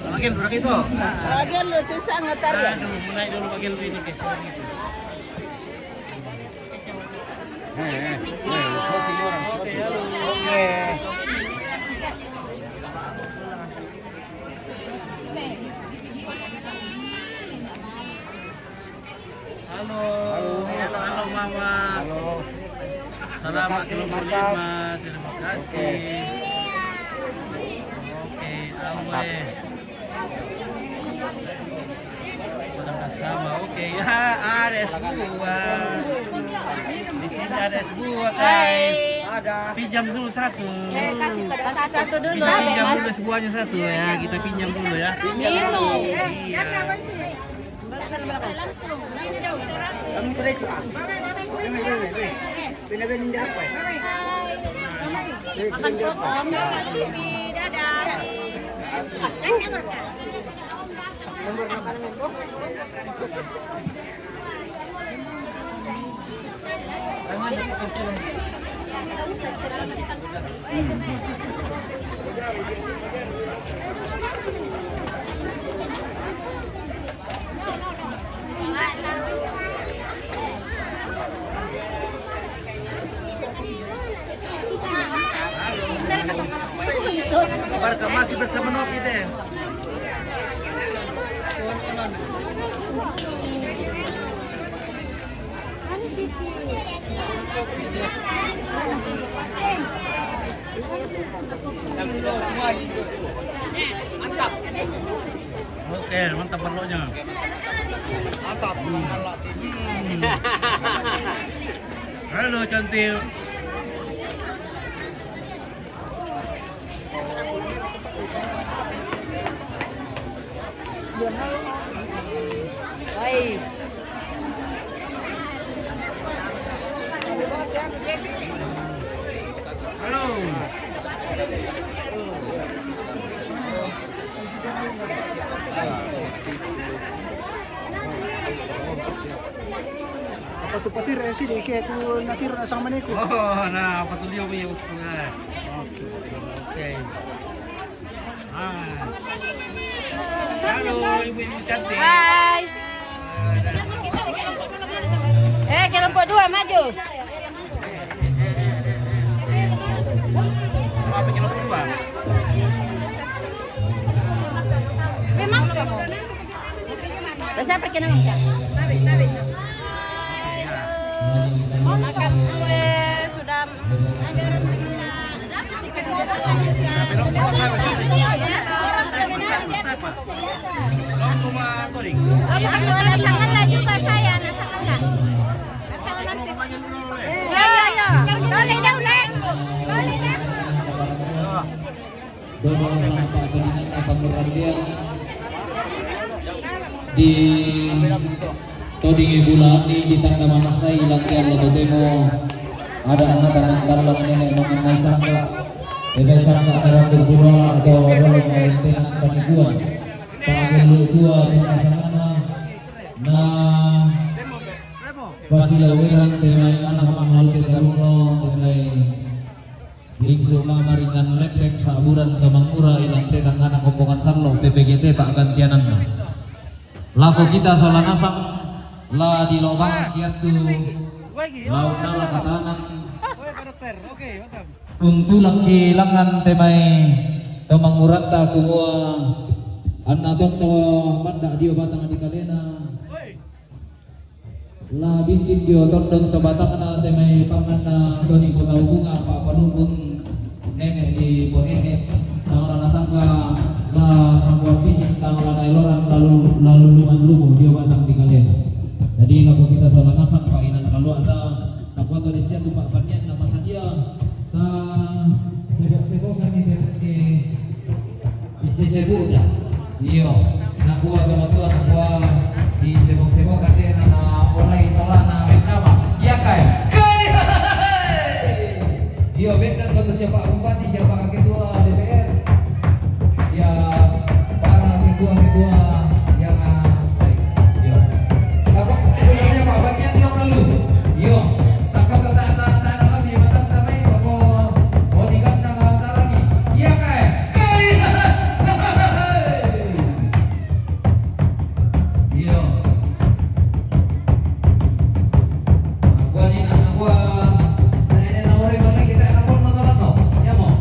Bagian berapa itu? Bagian lu tuh sangat tarik. Aduh, mulai dulu bagian lu ini ke. Oke. Halo Mama. Selamat kelompok 5, terima kasih. Oke, Awe. Sama, oke ya, ada es buah. Di sini ada es buah, guys. Ada. Pinjam dulu satu. Kasih satu dulu. Bisa pinjam dulu es buahnya satu ya, kita pinjam dulu ya. Minum. Iya. Makan popcorn. Dadah. Warga masih bersama Novi deh. Mantap. Oke, mantap perlonya. Mantap. Halo cantik. Baik. Halo. Apa tu patir sih di kayak aku nakir sama maniku. Oh, nah, patulio punya usaha. Oke. Halo, ibu-ibu cantik. Hai. Kelompok 2 maju. Apa kelompok 2? Memang kamu. Siapa kena makan? Tarik. Makan kue sudah anggaran orang sudah menari di atas ada sangatlah juga saya, ada sangatlah. Ya. Boleh dah. Di todingi bulan di tangga mana saya latihan lagu demo ada anak-anak dalam nenek mengenai sangka bebas sangka orang berguna atau orang maintenance paniguan pakai dua sana na pasilaweran temai anak mahal tegaruno temai lingsu maringan lepek saburan kamangura ilang tetang anak kompongan sarlo PPGT tak gantianan laku kita soal nasang la di lobang kiatu laut nala katanan untulak kilangan temai kamangurata kumua anadong to manda dio batang di kalena la bintin dio tondong to batang na temai pangan doni kota bunga pak panumpun nenek di ponene tangala natangga la sambuat fisik tangala nailoran lalu luman lumu dia batang di kalena. Jadi kalau kita soal nasak pak inan kalau ada nakuat Indonesia tuh pak Panian nama saja sebok kan ini isi sebuk dah. Iya, nakuat sama tuan di sebok kan dia nama mulai salah nama nama. Iya kai. Iya benar kalau siapa bupati siapa ketua DPR. Ya para ketua yang baik. Iya. Apa tugasnya Pak Bagian yang lalu? Iya. Takkan kata lagi batang sampai mau diganti lagi. Iya kai. Iya. Aku ni nak aku. Saya nak orang balik kita nak pun nonton. Ya mau.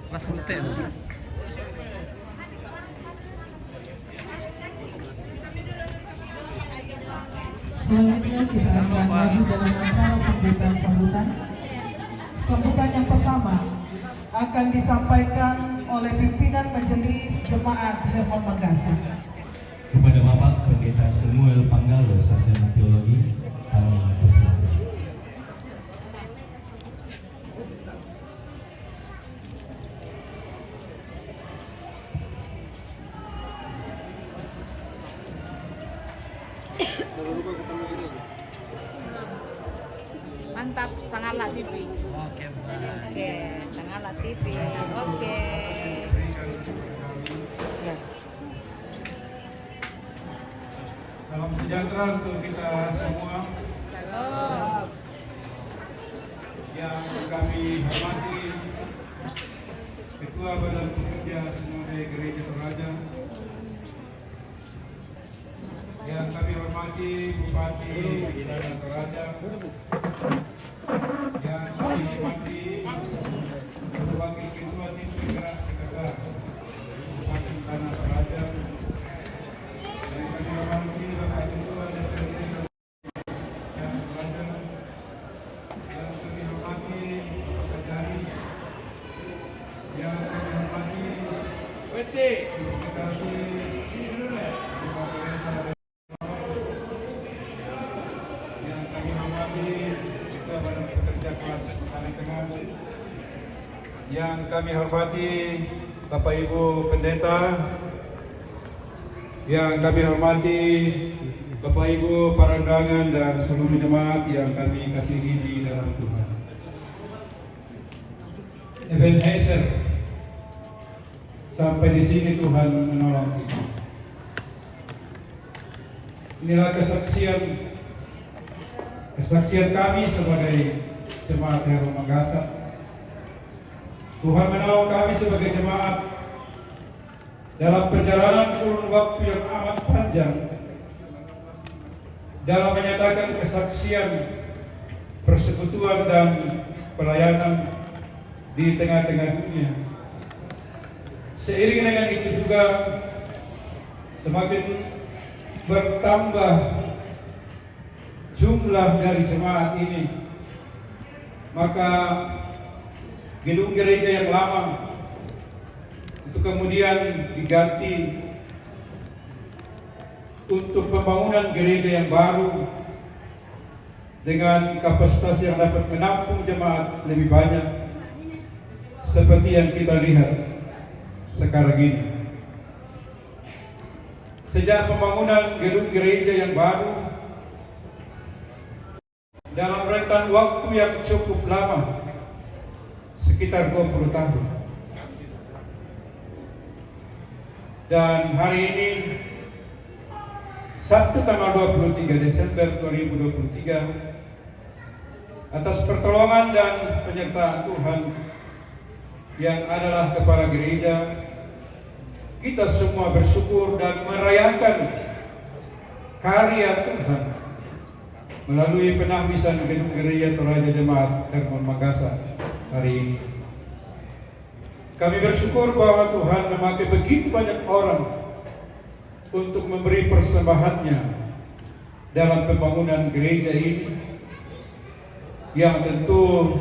Langsung tem. Selanjutnya kita akan masuk dalam acara sambutan. Sambutan yang pertama akan disampaikan oleh pimpinan Majelis Jemaat Hermon Manggasa. Kepada Bapak Pendeta Samuel Panggalo, Sarjana Teologi, kami persilakan. Mantap, Sangala TV. Oke, Sangala TV. Oke. Salam sejahtera untuk kita semua. Yang kami hormati Ketua Badan Pekerja Sinode Gereja Toraja, yang kami hormati Bupati Tanah Toraja, yang kami hormati Wakil Ketua Tim Penggerak PKK Bupati Tanah Toraja, yang kami hormati Bapak Ketua DPRD Tanah Toraja, yang kami hormati Pak Jari, yang kami hormati yang kami hormati Ketua Badan Pekerja Kelas Paling Tengah, yang kami hormati Bapak Ibu Pendeta, yang kami hormati Bapak Ibu para undangan dan seluruh jemaat yang kami kasihi di dalam Tuhan. Ebenezer, sampai di sini Tuhan menolong kita. Inilah kesaksian kami sebagai jemaat Hermon Manggasa. Tuhan menolong kami sebagai jemaat dalam perjalanan kurun waktu yang amat panjang dalam menyatakan kesaksian, persekutuan dan pelayanan di tengah-tengah dunia. Seiring dengan itu juga semakin bertambah jumlah dari jemaat ini, maka gedung gereja yang lama itu kemudian diganti untuk pembangunan gereja yang baru dengan kapasitas yang dapat menampung jemaat lebih banyak, seperti yang kita lihat sekarang ini. Sejak pembangunan gedung gereja yang baru dalam rentan waktu yang cukup lama, sekitar 20 tahun, dan hari ini Sabtu tanggal 23 Desember 2023, atas pertolongan dan penyertaan Tuhan yang adalah Kepala Gereja, kita semua bersyukur dan merayakan karya Tuhan melalui penahbisan gedung gereja Toraja Jemaat Hermon Manggasa hari ini. Kami bersyukur bahwa Tuhan memakai begitu banyak orang untuk memberi persembahannya dalam pembangunan gereja ini, yang tentu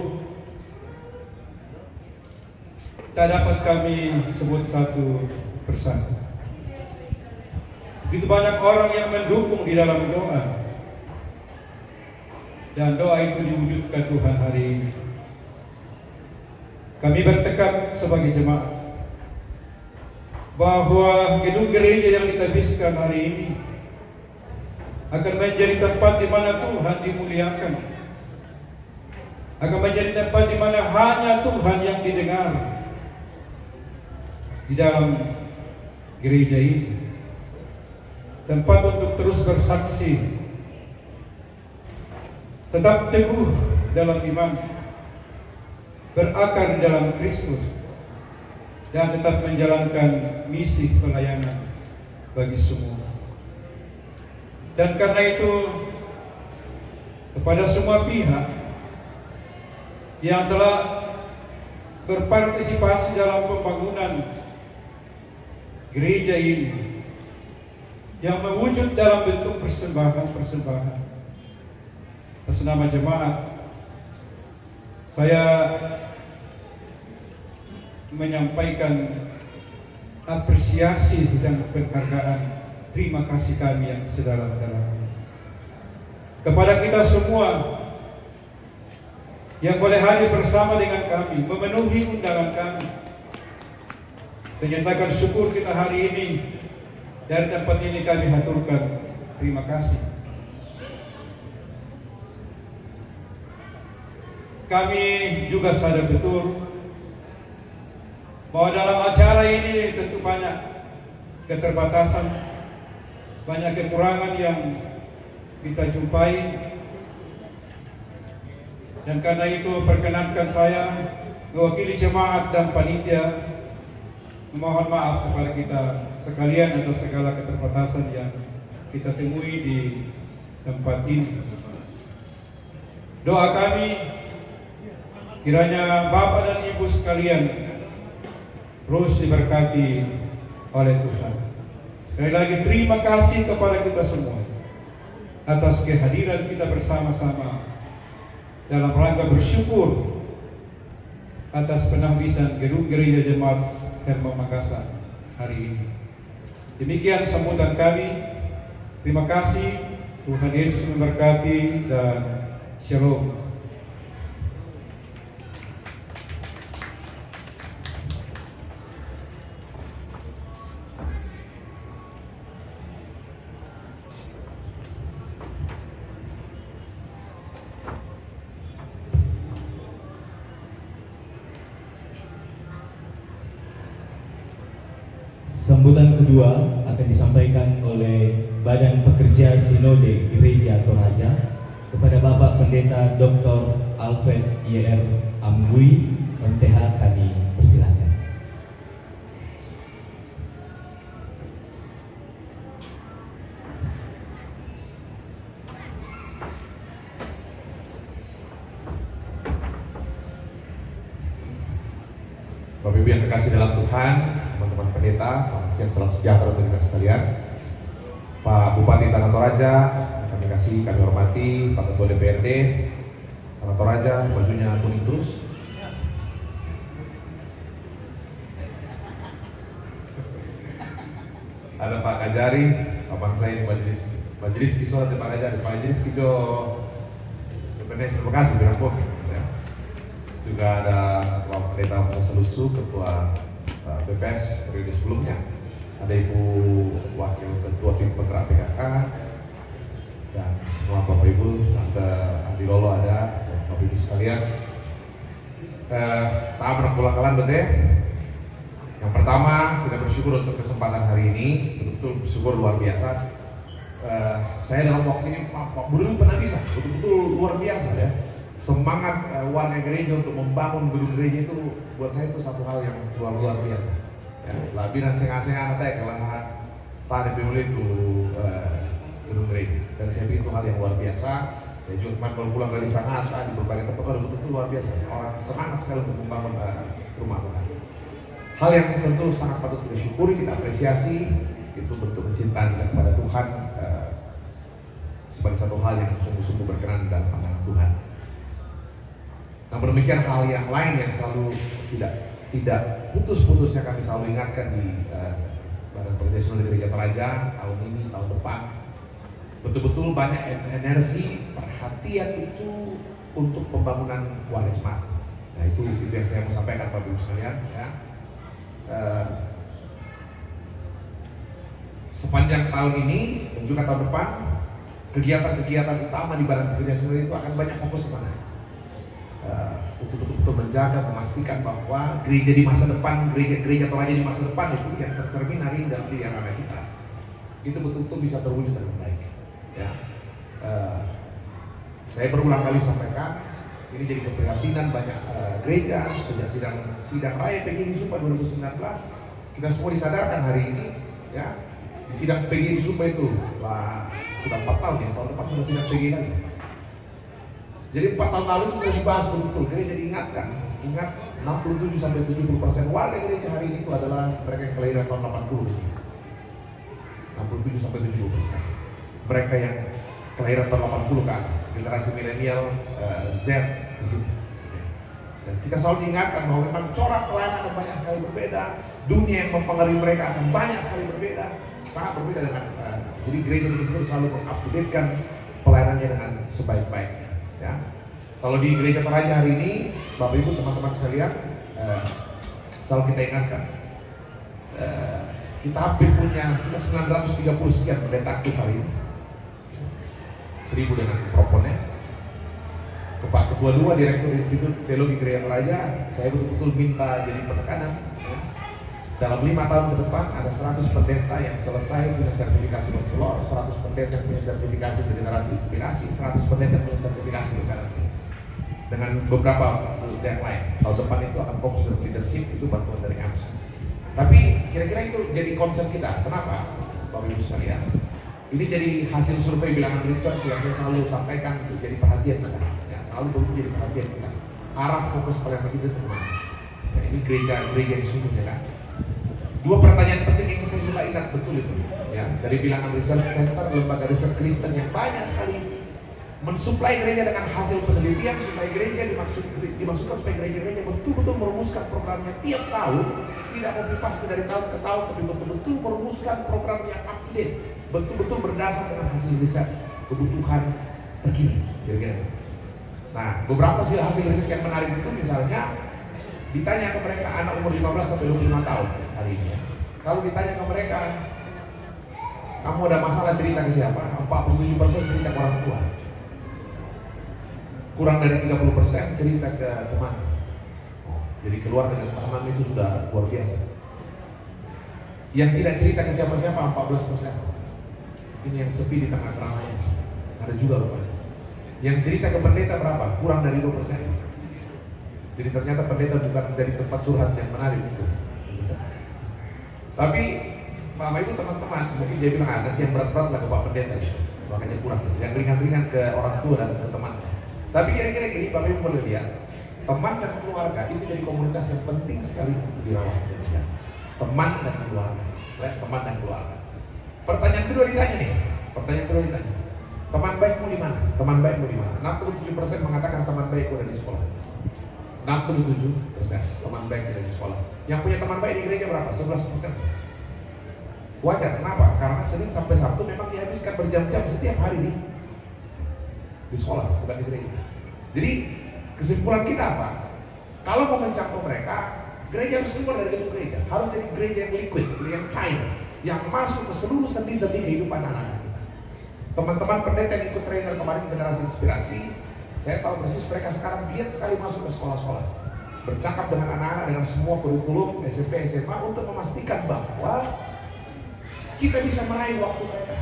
tak dapat kami sebut satu persatu. Begitu banyak orang yang mendukung di dalam doa, dan doa itu diwujudkan Tuhan hari ini. Kami bertekad sebagai jemaat bahwa gedung gereja yang ditahbiskan hari ini akan menjadi tempat di mana Tuhan dimuliakan, akan menjadi tempat di mana hanya Tuhan yang didengar di dalam gereja ini, tempat untuk terus bersaksi, tetap teguh dalam iman, berakar di dalam Kristus, dan tetap menjalankan misi pelayanan bagi semua. Dan karena itu, kepada semua pihak yang telah berpartisipasi dalam pembangunan gereja ini yang mewujud dalam bentuk persembahan. Atas nama jemaat, saya menyampaikan apresiasi dan penghargaan terima kasih kami yang sedalam-dalamnya kepada kita semua yang boleh hadir bersama dengan kami, memenuhi undangan kami. Menyatakan syukur kita hari ini. Dari tempat ini kami haturkan terima kasih. Kami juga sadar betul bahwa dalam acara ini tentu banyak keterbatasan, banyak kekurangan yang kita jumpai. Dan karena itu perkenankan saya mewakili jemaat dan panitia memohon maaf kepada kita sekalian atas segala keterbatasan yang kita temui di tempat ini. Doa kami kiranya Bapak dan Ibu sekalian terus diberkati oleh Tuhan. Sekali lagi terima kasih kepada kita semua atas kehadiran kita bersama-sama dalam rangka bersyukur atas penahbisan gedung gereja Jemaat Herma Makassar hari ini. Demikian sambutan kami. Terima kasih. Tuhan Yesus memberkati dan shalom. Sambutan kedua akan disampaikan oleh Badan Pekerja Sinode Gereja Toraja kepada Bapak Pendeta Dr. Alfred YR Amgui, MTH. Kami persilakan. Bapak Ibu yang terkasih dalam Tuhan, teman-teman pendeta, selamat siang, salam sejahtera untuk kita sekalian. Pak Bupati Tanah Toraja, kami kasih, kami hormati, Pak Ketua DPRD Tanah Toraja, bajunya kuning terus. Ada Pak Kajari, abang saya majelis kisah ada Pak Kajari, Pak Majelis Kijo, terima kasih berapa. Juga ada Pak Pendeta Musa Selusu, Ketua BPS periode sebelumnya. Ada Ibu Wakil Ketua Tim Penggerak PKK dan semua Bapak Ibu, Tante Adi Lolo ada, dan Bapak Ibu sekalian. Tak berpulang betul. Yang pertama, kita bersyukur untuk kesempatan hari ini, betul-betul bersyukur luar biasa. Saya dalam waktu ini Pak Budi pernah bisa, betul-betul luar biasa ya. Semangat warga gereja untuk membangun gedung gereja itu buat saya itu satu hal yang luar biasa. Ya, labiran sengaja nanti kalau tadi pilih itu gedung gereja, dan saya pikir itu hal yang luar biasa. Saya juga kemarin pulang dari sana di berbagai tempat, betul-betul luar biasa. Orang semangat sekali untuk membangun rumah Tuhan. Hal yang tentu sangat patut kita syukuri, kita apresiasi, itu bentuk kecintaan kita kepada Tuhan sebagai satu hal yang sungguh-sungguh berkenan dalam pandangan Tuhan. Namun demikian hal yang lain yang selalu tidak putus-putusnya kami selalu ingatkan di Badan Pekerja Sinode Gereja Toraja tahun ini, tahun depan, betul-betul banyak energi, perhatian itu untuk pembangunan Warisma. Nah itu yang saya mau sampaikan Bapak Ibu sekalian ya. Sepanjang tahun ini dan juga tahun depan, kegiatan-kegiatan utama di Badan Pekerja Sinode itu akan banyak fokus ke sana. Untuk betul-betul menjaga, memastikan bahwa gereja di masa depan, gereja Toraja di masa depan itu yang tercermin hari ini dalam diri anak kita, itu betul-betul bisa terwujud dengan baik. Ya. Saya berulang kali sampaikan, ini jadi keprihatinan banyak gereja sejak sidang raya PGRI Sumba 2019. Kita semua disadarkan hari ini, ya, di sidang PGRI Sumba itu lah sudah 4 tahun ya, tahun depan sudah sidang PGRI lagi. Jadi 4 tahun lalu itu sudah dibahas betul, gereja diingatkan Ingat 67-70% warga gereja hari ini itu adalah mereka yang kelahiran tahun 80 di sini. 67-70%. Mereka yang kelahiran tahun 80 ke atas, generasi milenial Z di sini. Dan kita selalu diingatkan bahwa memang corak pelayanan akan banyak sekali berbeda, dunia yang mempengaruhi mereka akan banyak sekali berbeda, sangat berbeda dengan jadi gereja itu selalu mengupdatekan pelayanannya dengan sebaik-baiknya. Ya. Kalau di gereja Toraja hari ini, Bapak Ibu teman-teman sekalian, selalu kita ingatkan, kita hampir punya 930 sekian pendeta aktif hari ini, 1000 dengan proponen. Ketua 2 Direktur Institut Teologi Gereja Toraja, saya betul-betul minta jadi penekanan. Dalam 5 tahun ke depan ada 100 pendeta yang selesai punya sertifikasi konselor, 100 pendeta yang punya sertifikasi generasi inspirasi, 100 pendeta yang punya sertifikasi berkarakter. Dengan beberapa yang lain. Tahun depan itu akan fokus dengan leadership, itu bantuan dari AMS. Tapi kira-kira itu jadi concern kita. Kenapa? Bapak Ibu sekalian, ini jadi hasil survei bilangan research yang saya selalu sampaikan untuk jadi perhatian kita. Ya, selalu perlu jadi perhatian kita. Arah fokus pelayanan kita itu kemana? Ya, ini gereja yang sesungguhnya kan. 2 pertanyaan penting yang saya suka ingat betul itu. Ya, dari bilangan research center, lembaga riset Kristen yang banyak sekali mensuplai gereja dengan hasil penelitian supaya gereja dimaksudkan supaya gereja-gereja betul-betul merumuskan programnya tiap tahun, tidak copy paste dari tahun ke tahun, tapi betul-betul merumuskan program yang up to date, betul-betul berdasar dengan hasil riset kebutuhan terkini. Nah, beberapa hasil riset yang menarik itu misalnya ditanya ke mereka anak umur 15 sampai 25 tahun hari ini. Kalau ditanya ke mereka, kamu ada masalah cerita ke siapa? 47% cerita ke orang tua. Kurang dari 30% cerita ke teman. Jadi keluar dengan teman itu sudah luar biasa. Yang tidak cerita ke siapa-siapa 14%. Ini yang sepi di tengah keramaian. Ada juga rupanya. Yang cerita ke pendeta berapa? Kurang dari 2%. Jadi ternyata pendeta bukan dari tempat curhat yang menarik itu. Tapi Bapak Ibu teman-teman, mungkin dia bilang nanti yang berat-berat lah ke Pak Pendeta, makanya kurang. Yang ringan-ringan ke orang tua dan ke teman. Tapi kira-kira gini, Bapak Ibu boleh lihat, teman dan keluarga itu jadi komunitas yang penting sekali untuk dirawat. Ya. Teman dan keluarga, teman dan keluarga. Pertanyaan kedua ditanya nih, teman baikmu di mana? Teman baikmu di mana? 67% mengatakan teman baikku ada di sekolah. 67% teman baik ada di sekolah. Yang punya teman baik di gereja berapa? 11%. Wajar, kenapa? Karena Senin sampai Sabtu memang dihabiskan berjam-jam setiap hari di sekolah, bukan di gereja. Jadi kesimpulan kita apa? Kalau mau mencakup mereka, gereja harus keluar dari gedung gereja. Harus jadi gereja yang liquid, yang cair, yang masuk ke seluruh sendi-sendi kehidupan anak-anak kita. Teman-teman pendeta yang ikut trainer kemarin generasi inspirasi, saya tahu persis mereka sekarang giat sekali masuk ke sekolah-sekolah, bercakap dengan anak-anak dengan semua kurikulum SMP, SMA untuk memastikan bahwa kita bisa meraih waktu mereka.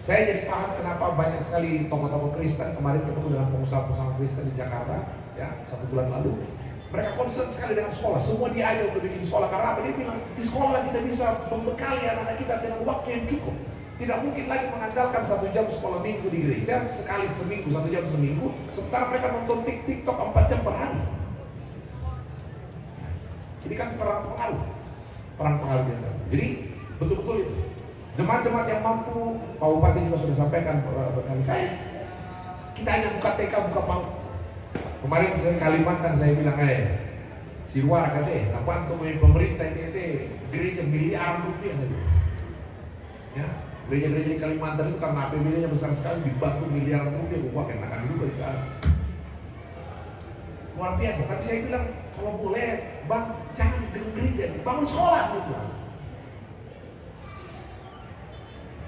Saya jadi paham kenapa banyak sekali tokoh-tokoh Kristen kemarin ketemu dengan pengusaha-pengusaha Kristen di Jakarta, ya 1 bulan lalu. Mereka concern sekali dengan sekolah. Semua diajak untuk bikin sekolah karena apa? Dia bilang di sekolah kita bisa membekali anak-anak kita dengan waktu yang cukup. Tidak mungkin lagi mengandalkan 1 jam sekolah minggu di gereja, sekali seminggu, 1 jam seminggu, sementara mereka nonton TikTok 4 jam per hari. Ini kan perang pengaruh dia. Jadi betul-betul itu. Jemaat-jemaat yang mampu, Pak Bupati juga sudah sampaikan berkali-kali. Kita hanya buka TK, buka PAUD. Kemarin saya Kalimantan saya bilang si luar katanya, apaan tuh pemerintah ini gereja miliaran rupiah saja. Ya, gereja-gereja di Kalimantan itu karena APBD-nya besar sekali dibantu miliaran rupiah, gua kenakan juga di sana. Luar biasa. Tapi saya bilang kalau boleh, bang jangan di gereja, bangun sekolah gitu.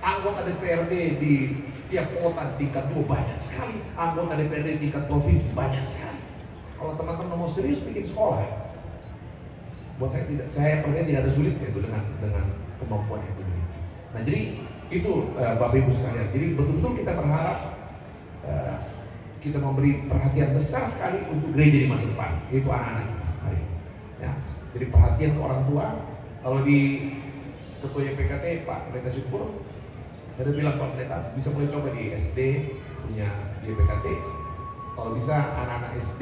Anggota DPRD di tiap kota tingkat 2 banyak sekali, anggota DPRD tingkat provinsi banyak sekali. Kalau teman-teman mau serius bikin sekolah, buat saya percaya tidak ada sulit itu dengan kemampuan yang begini. Nah jadi itu Bapak Ibu sekalian. Jadi betul-betul kita berharap kita memberi perhatian besar sekali untuk gereja di masa depan, yaitu anak-anak kita hari ini. Ya, jadi perhatian ke orang tua. Kalau di Ketua YPKT Pak Pendeta Syukur, saya udah bilang Pak Pendeta bisa mulai coba di SD punya YPKT. Kalau bisa anak-anak SD,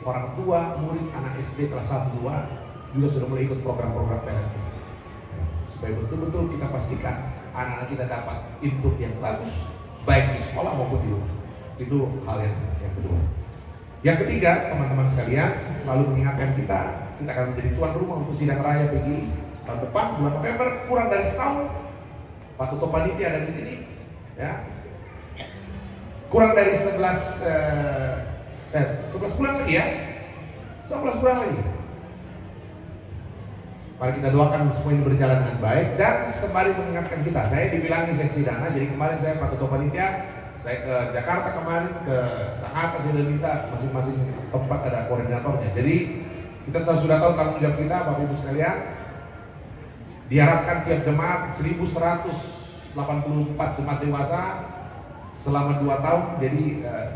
orang tua, murid anak SD kelas 1, 2 juga sudah mulai ikut program-program parenting. Supaya betul-betul kita pastikan anak-anak kita dapat input yang bagus, baik di sekolah maupun di rumah. Itu hal yang kedua. Yang ketiga, teman-teman sekalian, selalu mengingatkan kita akan menjadi tuan rumah untuk sidang raya PGI tahun depan bulan November, kurang dari setahun. Pak Ketua Panitia ada di sini, ya. Kurang dari 11 bulan lagi ya, 11 bulan lagi. Mari kita doakan semua ini berjalan dengan baik dan sembari mengingatkan kita. Saya dibilangi seksi dana, jadi kemarin saya Pak Ketua Panitia, saya ke Jakarta kemarin, ke Sangatta, saya minta masing-masing tempat ada koordinatornya. Jadi kita sudah tahu tanggung jawab kita, Bapak Ibu sekalian. Diharapkan tiap jemaat 1184 jemaat dewasa selama 2 tahun, jadi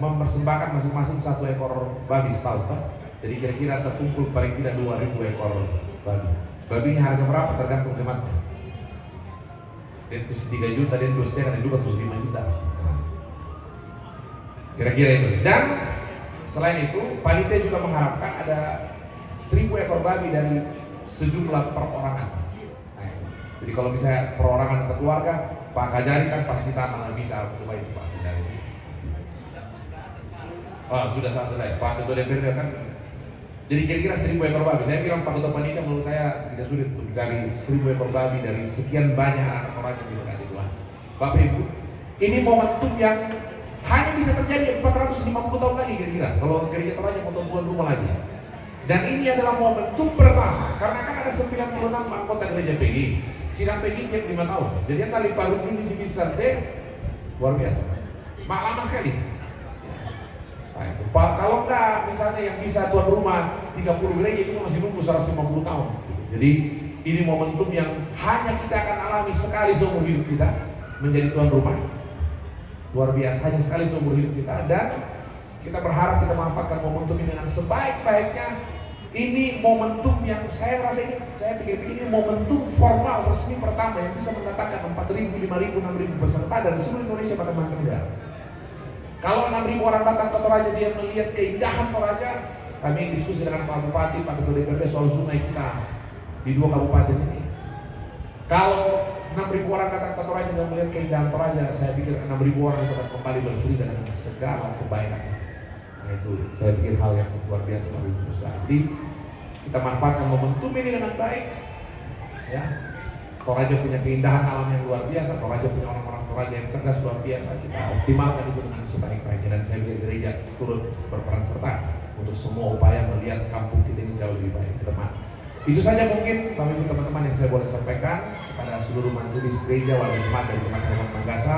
mempersembahkan masing-masing 1 ekor babi setahun. Jadi kira-kira terkumpul paling tidak 2000 ekor babi. Babinya harga berapa tergantung jemaatnya. Itu 3 juta, dan 2,5 dan 205 juta. Kira-kira itu. Dan selain itu, panitia juga mengharapkan ada 1000 ekor babi dari sejumlah perorangan. Nah, jadi kalau misalnya perorangan atau keluarga, Pak Kajari kan pasti tanah bisa coba itu Pak. Oh, sudah selesai. Pak Ketua DPR kan. Jadi kira-kira 1000 ekor babi. Saya bilang Pak Ketua Panitia menurut saya tidak sulit untuk mencari 1000 ekor babi dari sekian banyak anak orang yang di Tuhan. Bapak Ibu, ini momentum yang hanya bisa terjadi 450 tahun lagi kira-kira. Kalau gereja Toraja mau tuan rumah lagi. Dan ini adalah momentum pertama, karena kan ada 96 anggota gereja PGI. Sidang PGI tiap 5 tahun. Jadi yang kali Pak Rukmin di sini luar biasa. Lama sekali. Nah, Pak, kalau enggak misalnya yang bisa tuan rumah 30 gereja itu masih nunggu 150 tahun. Jadi ini momentum yang hanya kita akan alami sekali seumur hidup kita menjadi tuan rumah. Luar biasa, hanya sekali seumur hidup kita, dan kita berharap kita manfaatkan momentum ini dengan sebaik-baiknya. Ini momentum yang saya rasa ini, saya pikir-pikir ini momentum formal resmi pertama yang bisa mendatangkan 4.000, 5.000, 6.000 peserta dari seluruh Indonesia pada mancanegara. Kalau 6.000 orang datang ke Toraja, dia melihat keindahan Toraja. Kami diskusi dengan Pak Bupati, Pak Ketua DPRD soal sungai kita di 2 kabupaten ini. Kalau 6.000 orang datang ke Toraja dan melihat keindahan Toraja, saya pikir 6.000 orang itu akan kembali bercerita dengan segala kebaikan. Nah, itu saya pikir hal yang luar biasa bagi kita. Jadi kita manfaatkan momentum ini dengan baik. Ya, Toraja punya keindahan alam yang luar biasa. Toraja punya orang-orang Toraja yang cerdas luar biasa. Kita optimalkan itu dengan sebaik-baiknya, dan saya pikir gereja turut berperan serta untuk semua upaya melihat kampung kita ini jauh lebih baik ke depan. Itu saja mungkin Bapak Ibu teman-teman yang saya boleh sampaikan kepada seluruh majelis gereja, warga jemaat dari Jemaat Herman Manggasa.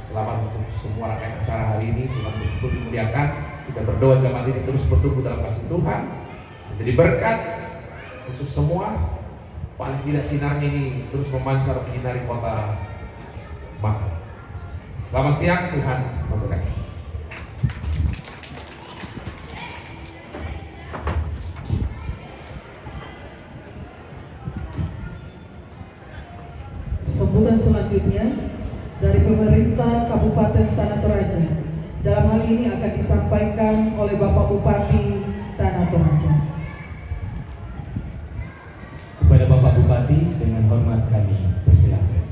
Selamat untuk semua rangkaian acara hari ini. Tuhan betul dimuliakan. Kita berdoa jemaat ini terus bertumbuh dalam kasih Tuhan, menjadi berkat untuk semua. Paling tidak sinarnya ini terus memancar menyinari kota Makkah. Selamat siang, Tuhan memberkati. Sambutan selanjutnya dari pemerintah Kabupaten Tanah Toraja. Dalam hal ini akan disampaikan oleh Bapak Bupati Tanah Toraja. Kepada Bapak Bupati dengan hormat kami persilakan.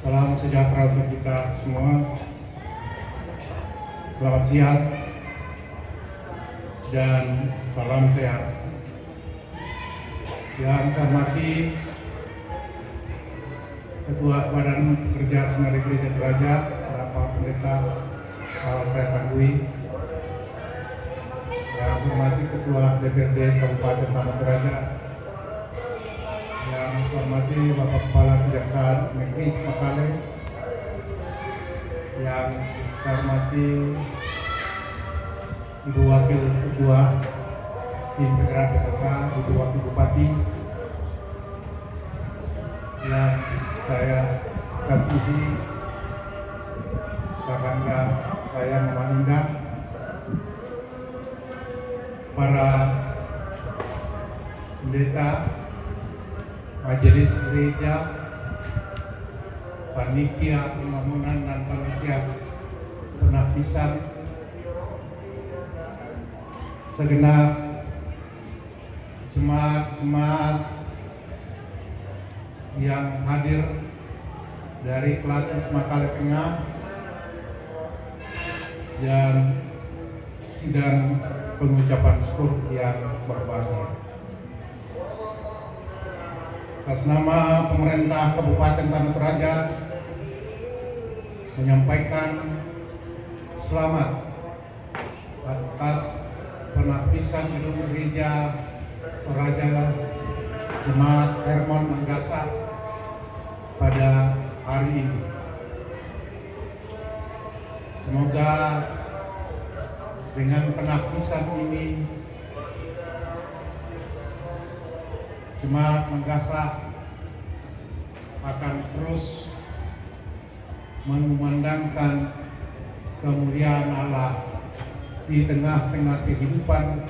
Salam sejahtera untuk kita semua. Selamat siang dan salam sehat. Yang saya hormati Ketua Badan Kerja Seminari Gereja Toraja, Bapak Pendeta Alfred Tanggui. Yang saya hormati Ketua DPRD Kabupaten Tanah Toraja. Yang saya hormati Bapak Kepala Kejaksaan Negeri Makale. Yang saya hormati Ibu Wakil Ketua Tim Penggerak PKK, Ibu Wakil Bupati. Yang saya kasihi, karena saya memandang para pendeta, majelis gereja, panitia pembangunan dan panitia penapisan, segenap jemaat-jemaat yang hadir dari Klasis Makale Tengah dan sidang pengucapan syukur yang berbahagia. Atas nama pemerintah Kabupaten Tanah Toraja menyampaikan selamat atas penapisan gedung gereja Toraja Jemaat Hermon Manggasa pada hari ini. Semoga dengan penapisan ini Jemaat Manggasa akan terus mengumandangkan kemuliaan Allah di tengah-tengah kehidupan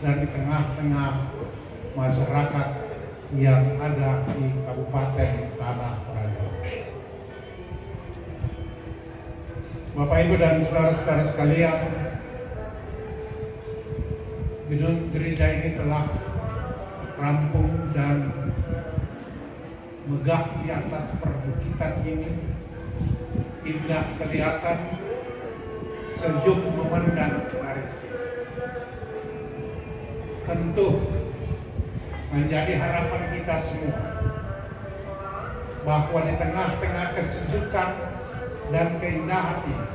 dan di tengah-tengah masyarakat yang ada di Kabupaten Tanah Toraja. Bapak Ibu dan saudara-saudara sekalian, gedung gereja ini telah rampung dan megah di atas perbukitan ini, indah kelihatan, sejuk memandang dari sini. Tentu menjadi harapan kita semua bahwa di tengah-tengah kesejukan dan keindahan ini,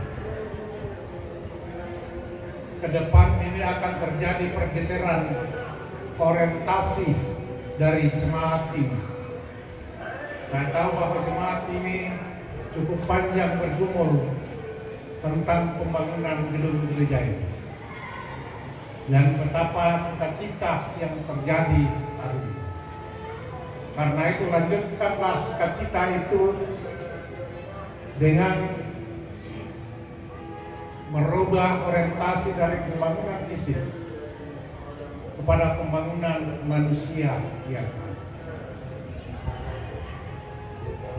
ke depan ini akan terjadi pergeseran orientasi dari jemaat ini. Saya tahu bahwa jemaat ini cukup panjang bergumul tentang pembangunan gedung gereja ini dan betapa cita-cita yang terjadi hari ini. Karena itu lanjutkanlah cita-cita itu dengan merubah orientasi dari pembangunan fisik kepada pembangunan manusia yang ada.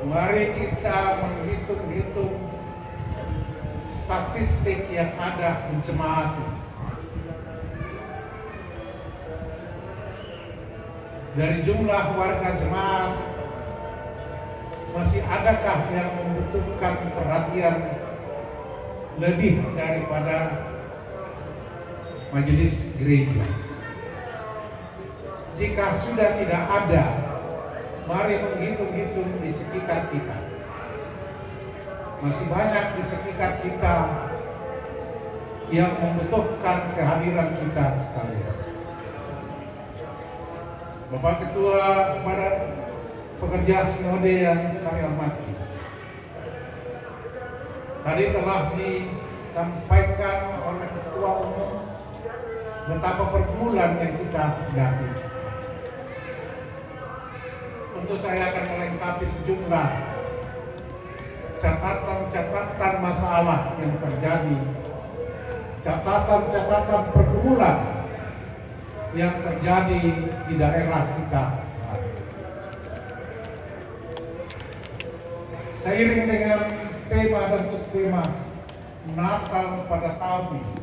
Mari kita menghitung-hitung statistik yang ada di jemaat ini. Dari jumlah warga jemaat, masih adakah yang membutuhkan perhatian lebih daripada majelis gereja? Jika sudah tidak ada, mari menghitung-hitung di sekitar kita. Masih banyak di sekitar kita yang membutuhkan kehadiran kita sekalian. Bapak Ketua pada pekerja sinode yang kami hormati, tadi telah disampaikan oleh Ketua Umum betapa pergumulan yang kita hadapi. Tentu saya akan melengkapi sejumlah catatan-catatan masalah yang terjadi, catatan-catatan pergumulan yang terjadi di daerah kita. Seiring dengan tema dan subtema Natal pada tahun ini,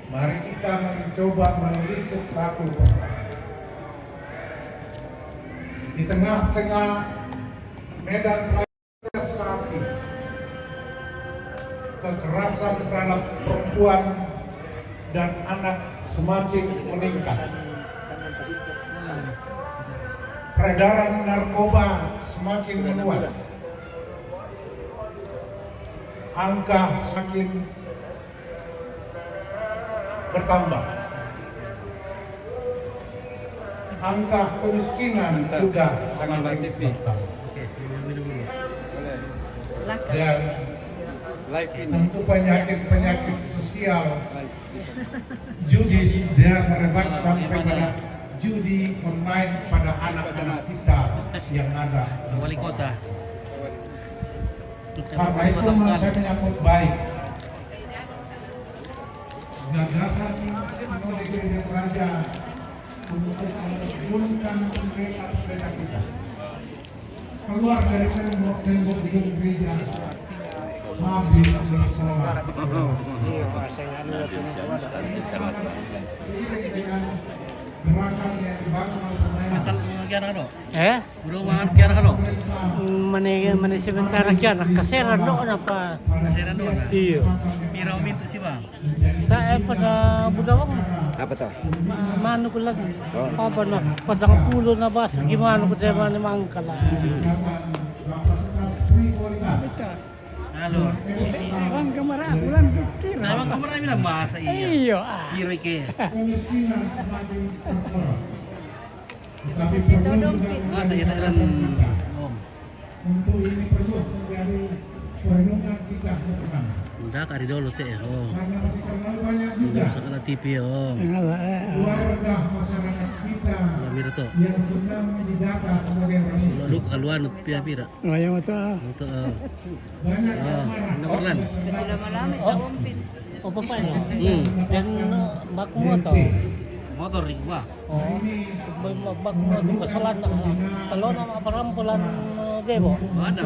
mari kita mencoba menelisik satu persatu. Di tengah-tengah medan protes saat ini, kekerasan terhadap perempuan dan anak semakin meningkat. Peredaran narkoba semakin meluas. Angka semakin bertambah. Angka kemiskinan juga semakin bertambah. Dan tentu penyakit-penyakit sosial, judi sudah merebak sampai pada judi online pada anak-anak kita yang ada di Wali Kota. Karena itu saya menyambut baik gagasan Sinode Gereja Toraja menggulungkan kereta kita. Keluar dari tembok gedung gereja, habis sholat. Gerakan yang dibangun Udah mangan kian kalau? Mani sebentar kian, kaseran doon apa? Kaseran doon. Iya. Piraw mintu sih bang. Tak pada budawang. Apa tuh? Manu ko lang. Apa na? Pasang pulo na ba? Gimana ko tayo man mangkala? Halo. Bang kamera bulan kira. Bang kamera bilang masa iya. Iya. Kira ke. Bisa sedodong Masa iya Thailand. Untuk ini perlu menjadi perenungan kita bersama. Udah kari dulu teh. Oh. Karena masih terlalu banyak juga Udah kena TV oh. keluarga masyarakat kita yang sedang didata sebagai orang Lu keluar pira-pira. Oh yang itu. Untuk banyak nomor lan. Sudah malam kita umpin. Oh papa ya. Dan baku motor ring wah. Oh. Baku motor kesalan kalau nama perampolan bebo. Ada.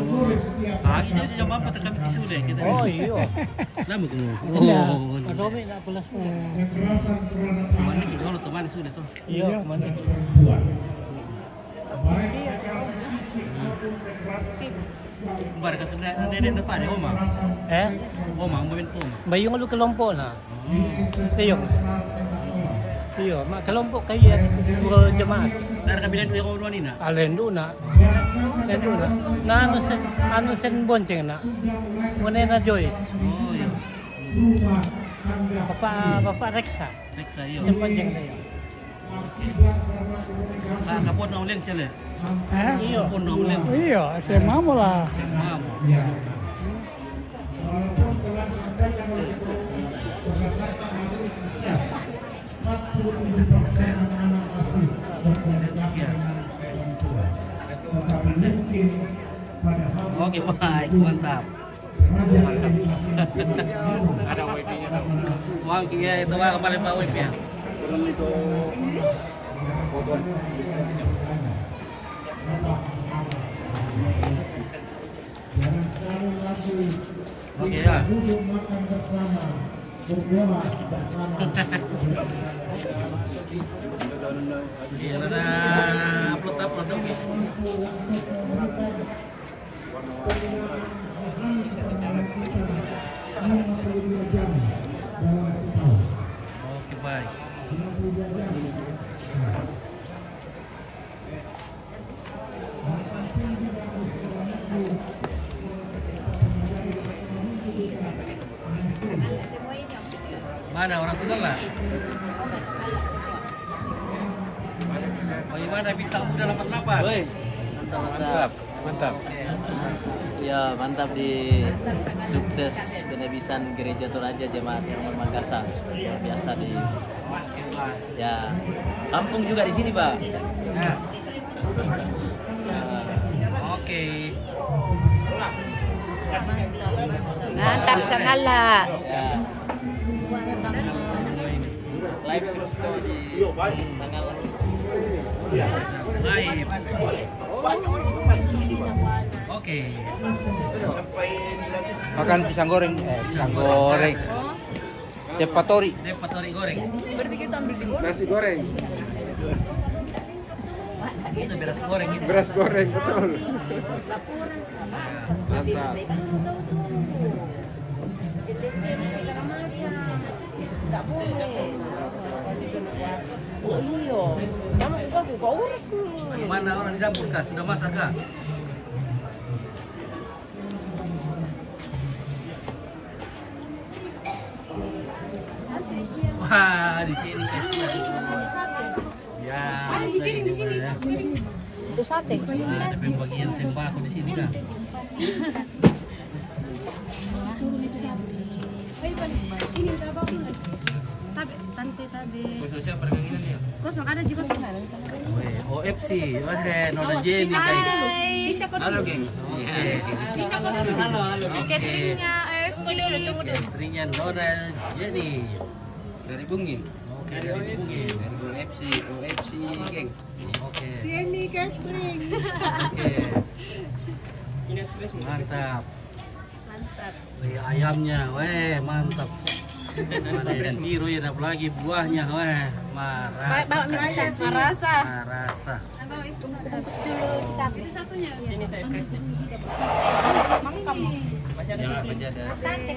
Pagi jadi jam 4 kami isu deh kita. Oh iya. Lama kamu. Oh. Adomi nak pulas. Mana kita kalau teman sudah tuh. Iya, mana. Barang kata nenek depan ya Oma. Oma main Oma. Bayung lu kelompok lah. Bayung. Iya, mak kelompok kaya dua jemaat. Ada kabinet yang kau ni nak? Alendu nak. Alendu nak. Nah, anu sen bonceng nak. Mana na Joyce? Oh iya. Bapak Reksa. Reksa iya. Yang bonceng dia. Ah, kapon na ulen siya le. Iya. Kapon na ulen. Iya, saya mau lah. Oke, baik, mantap. Ada wifi-nya tahu. Suami ya itu mah kembali Pak wifi ya. Belum itu fotoan. Oke ya. Iya, ada upload dong. Oke, baik. Mana orang tua lah? Bagaimana bintang muda 88? Woi, mantap. Ya mantap di sukses penebisan Gereja Toraja Jemaat Hermon Mangkasa. Luar biasa di ya kampung juga di sini, Pak. Oke. Mantap segala. Ya. Live terus tuh di Sangala. Live. Oke. Makan pisang goreng. Pisang goreng. Depatori. Depatori goreng. Berpikir ambil di goreng. Nasi goreng. Itu beras goreng itu. Beras goreng betul. Mantap. Enggak boleh. Oh iya. Jangan gua urus nih. Mana orang di dapur kah? Sudah masak kah? Wah, di sini ya. Ada di piring di sini. Piring. Itu sate. Ada pembagian sembako di sini kah? Ini berapa bulan? Tabe, tante tabe. Kosong siapa perganginan ya? Kosong ada juga kosong. OFC, Nona Jenny kayak. Halo, geng. Halo. Cateringnya AFC. Cateringnya Nona Jenny Dari Bungin. UFC, geng. Oke. Sini catering. Oke. Mantap. Mantap. Ayamnya, weh, mantap. Ada yang biru ya, ada lagi buahnya, weh, Bawa marasa. Marasa. Marasa. Bungkus dulu. Itu satunya. Sini saya press. Mangkam. Masih ada. Sate.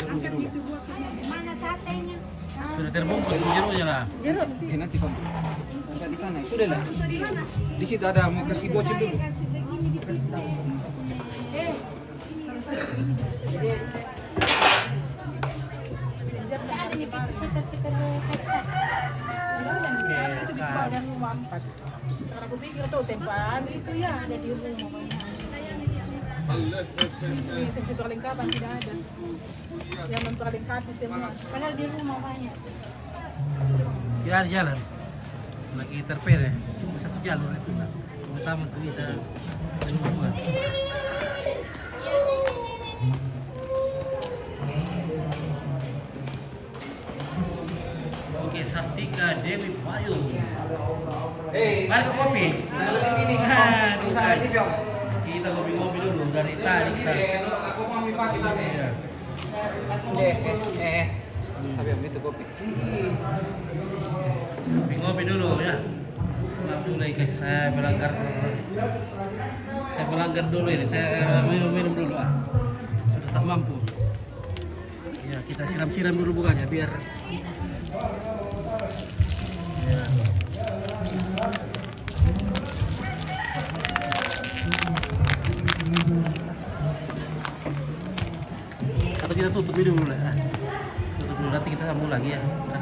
Angkat itu buat mana satenya? Sudah terbungkus jeruknya lah. Jeruk. Nanti Pak. Angkat di sana. Sudah lah. Di situ ada mau kasih bocor dulu. Karena aku pikir tuh tempaan itu ya ada di rumah. Ini seksi perlengkapan tidak ada. Yang memperlengkapi semua. Padahal di rumah banyak. Ya jalan. Lagi terpere. Satu jalur itu lah. Utama tuh bisa berhubungan. Oke, Sartika Dewi Payung. Mari ke kopi. Saya lebih ini. Saya lebih Om. Kita ngopi-ngopi dulu dari tadi kita. Aku mau Pak kita nih. Tapi Om itu kopi. Ngopi dulu ya. Ngopi dulu guys, saya melanggar dulu ini. Saya minum dulu ah. Sudah tak mampu. Ya, kita siram-siram dulu bukanya biar ya. Atau kita tutup dulu lah. Tutup dulu nanti kita sambung lagi ya.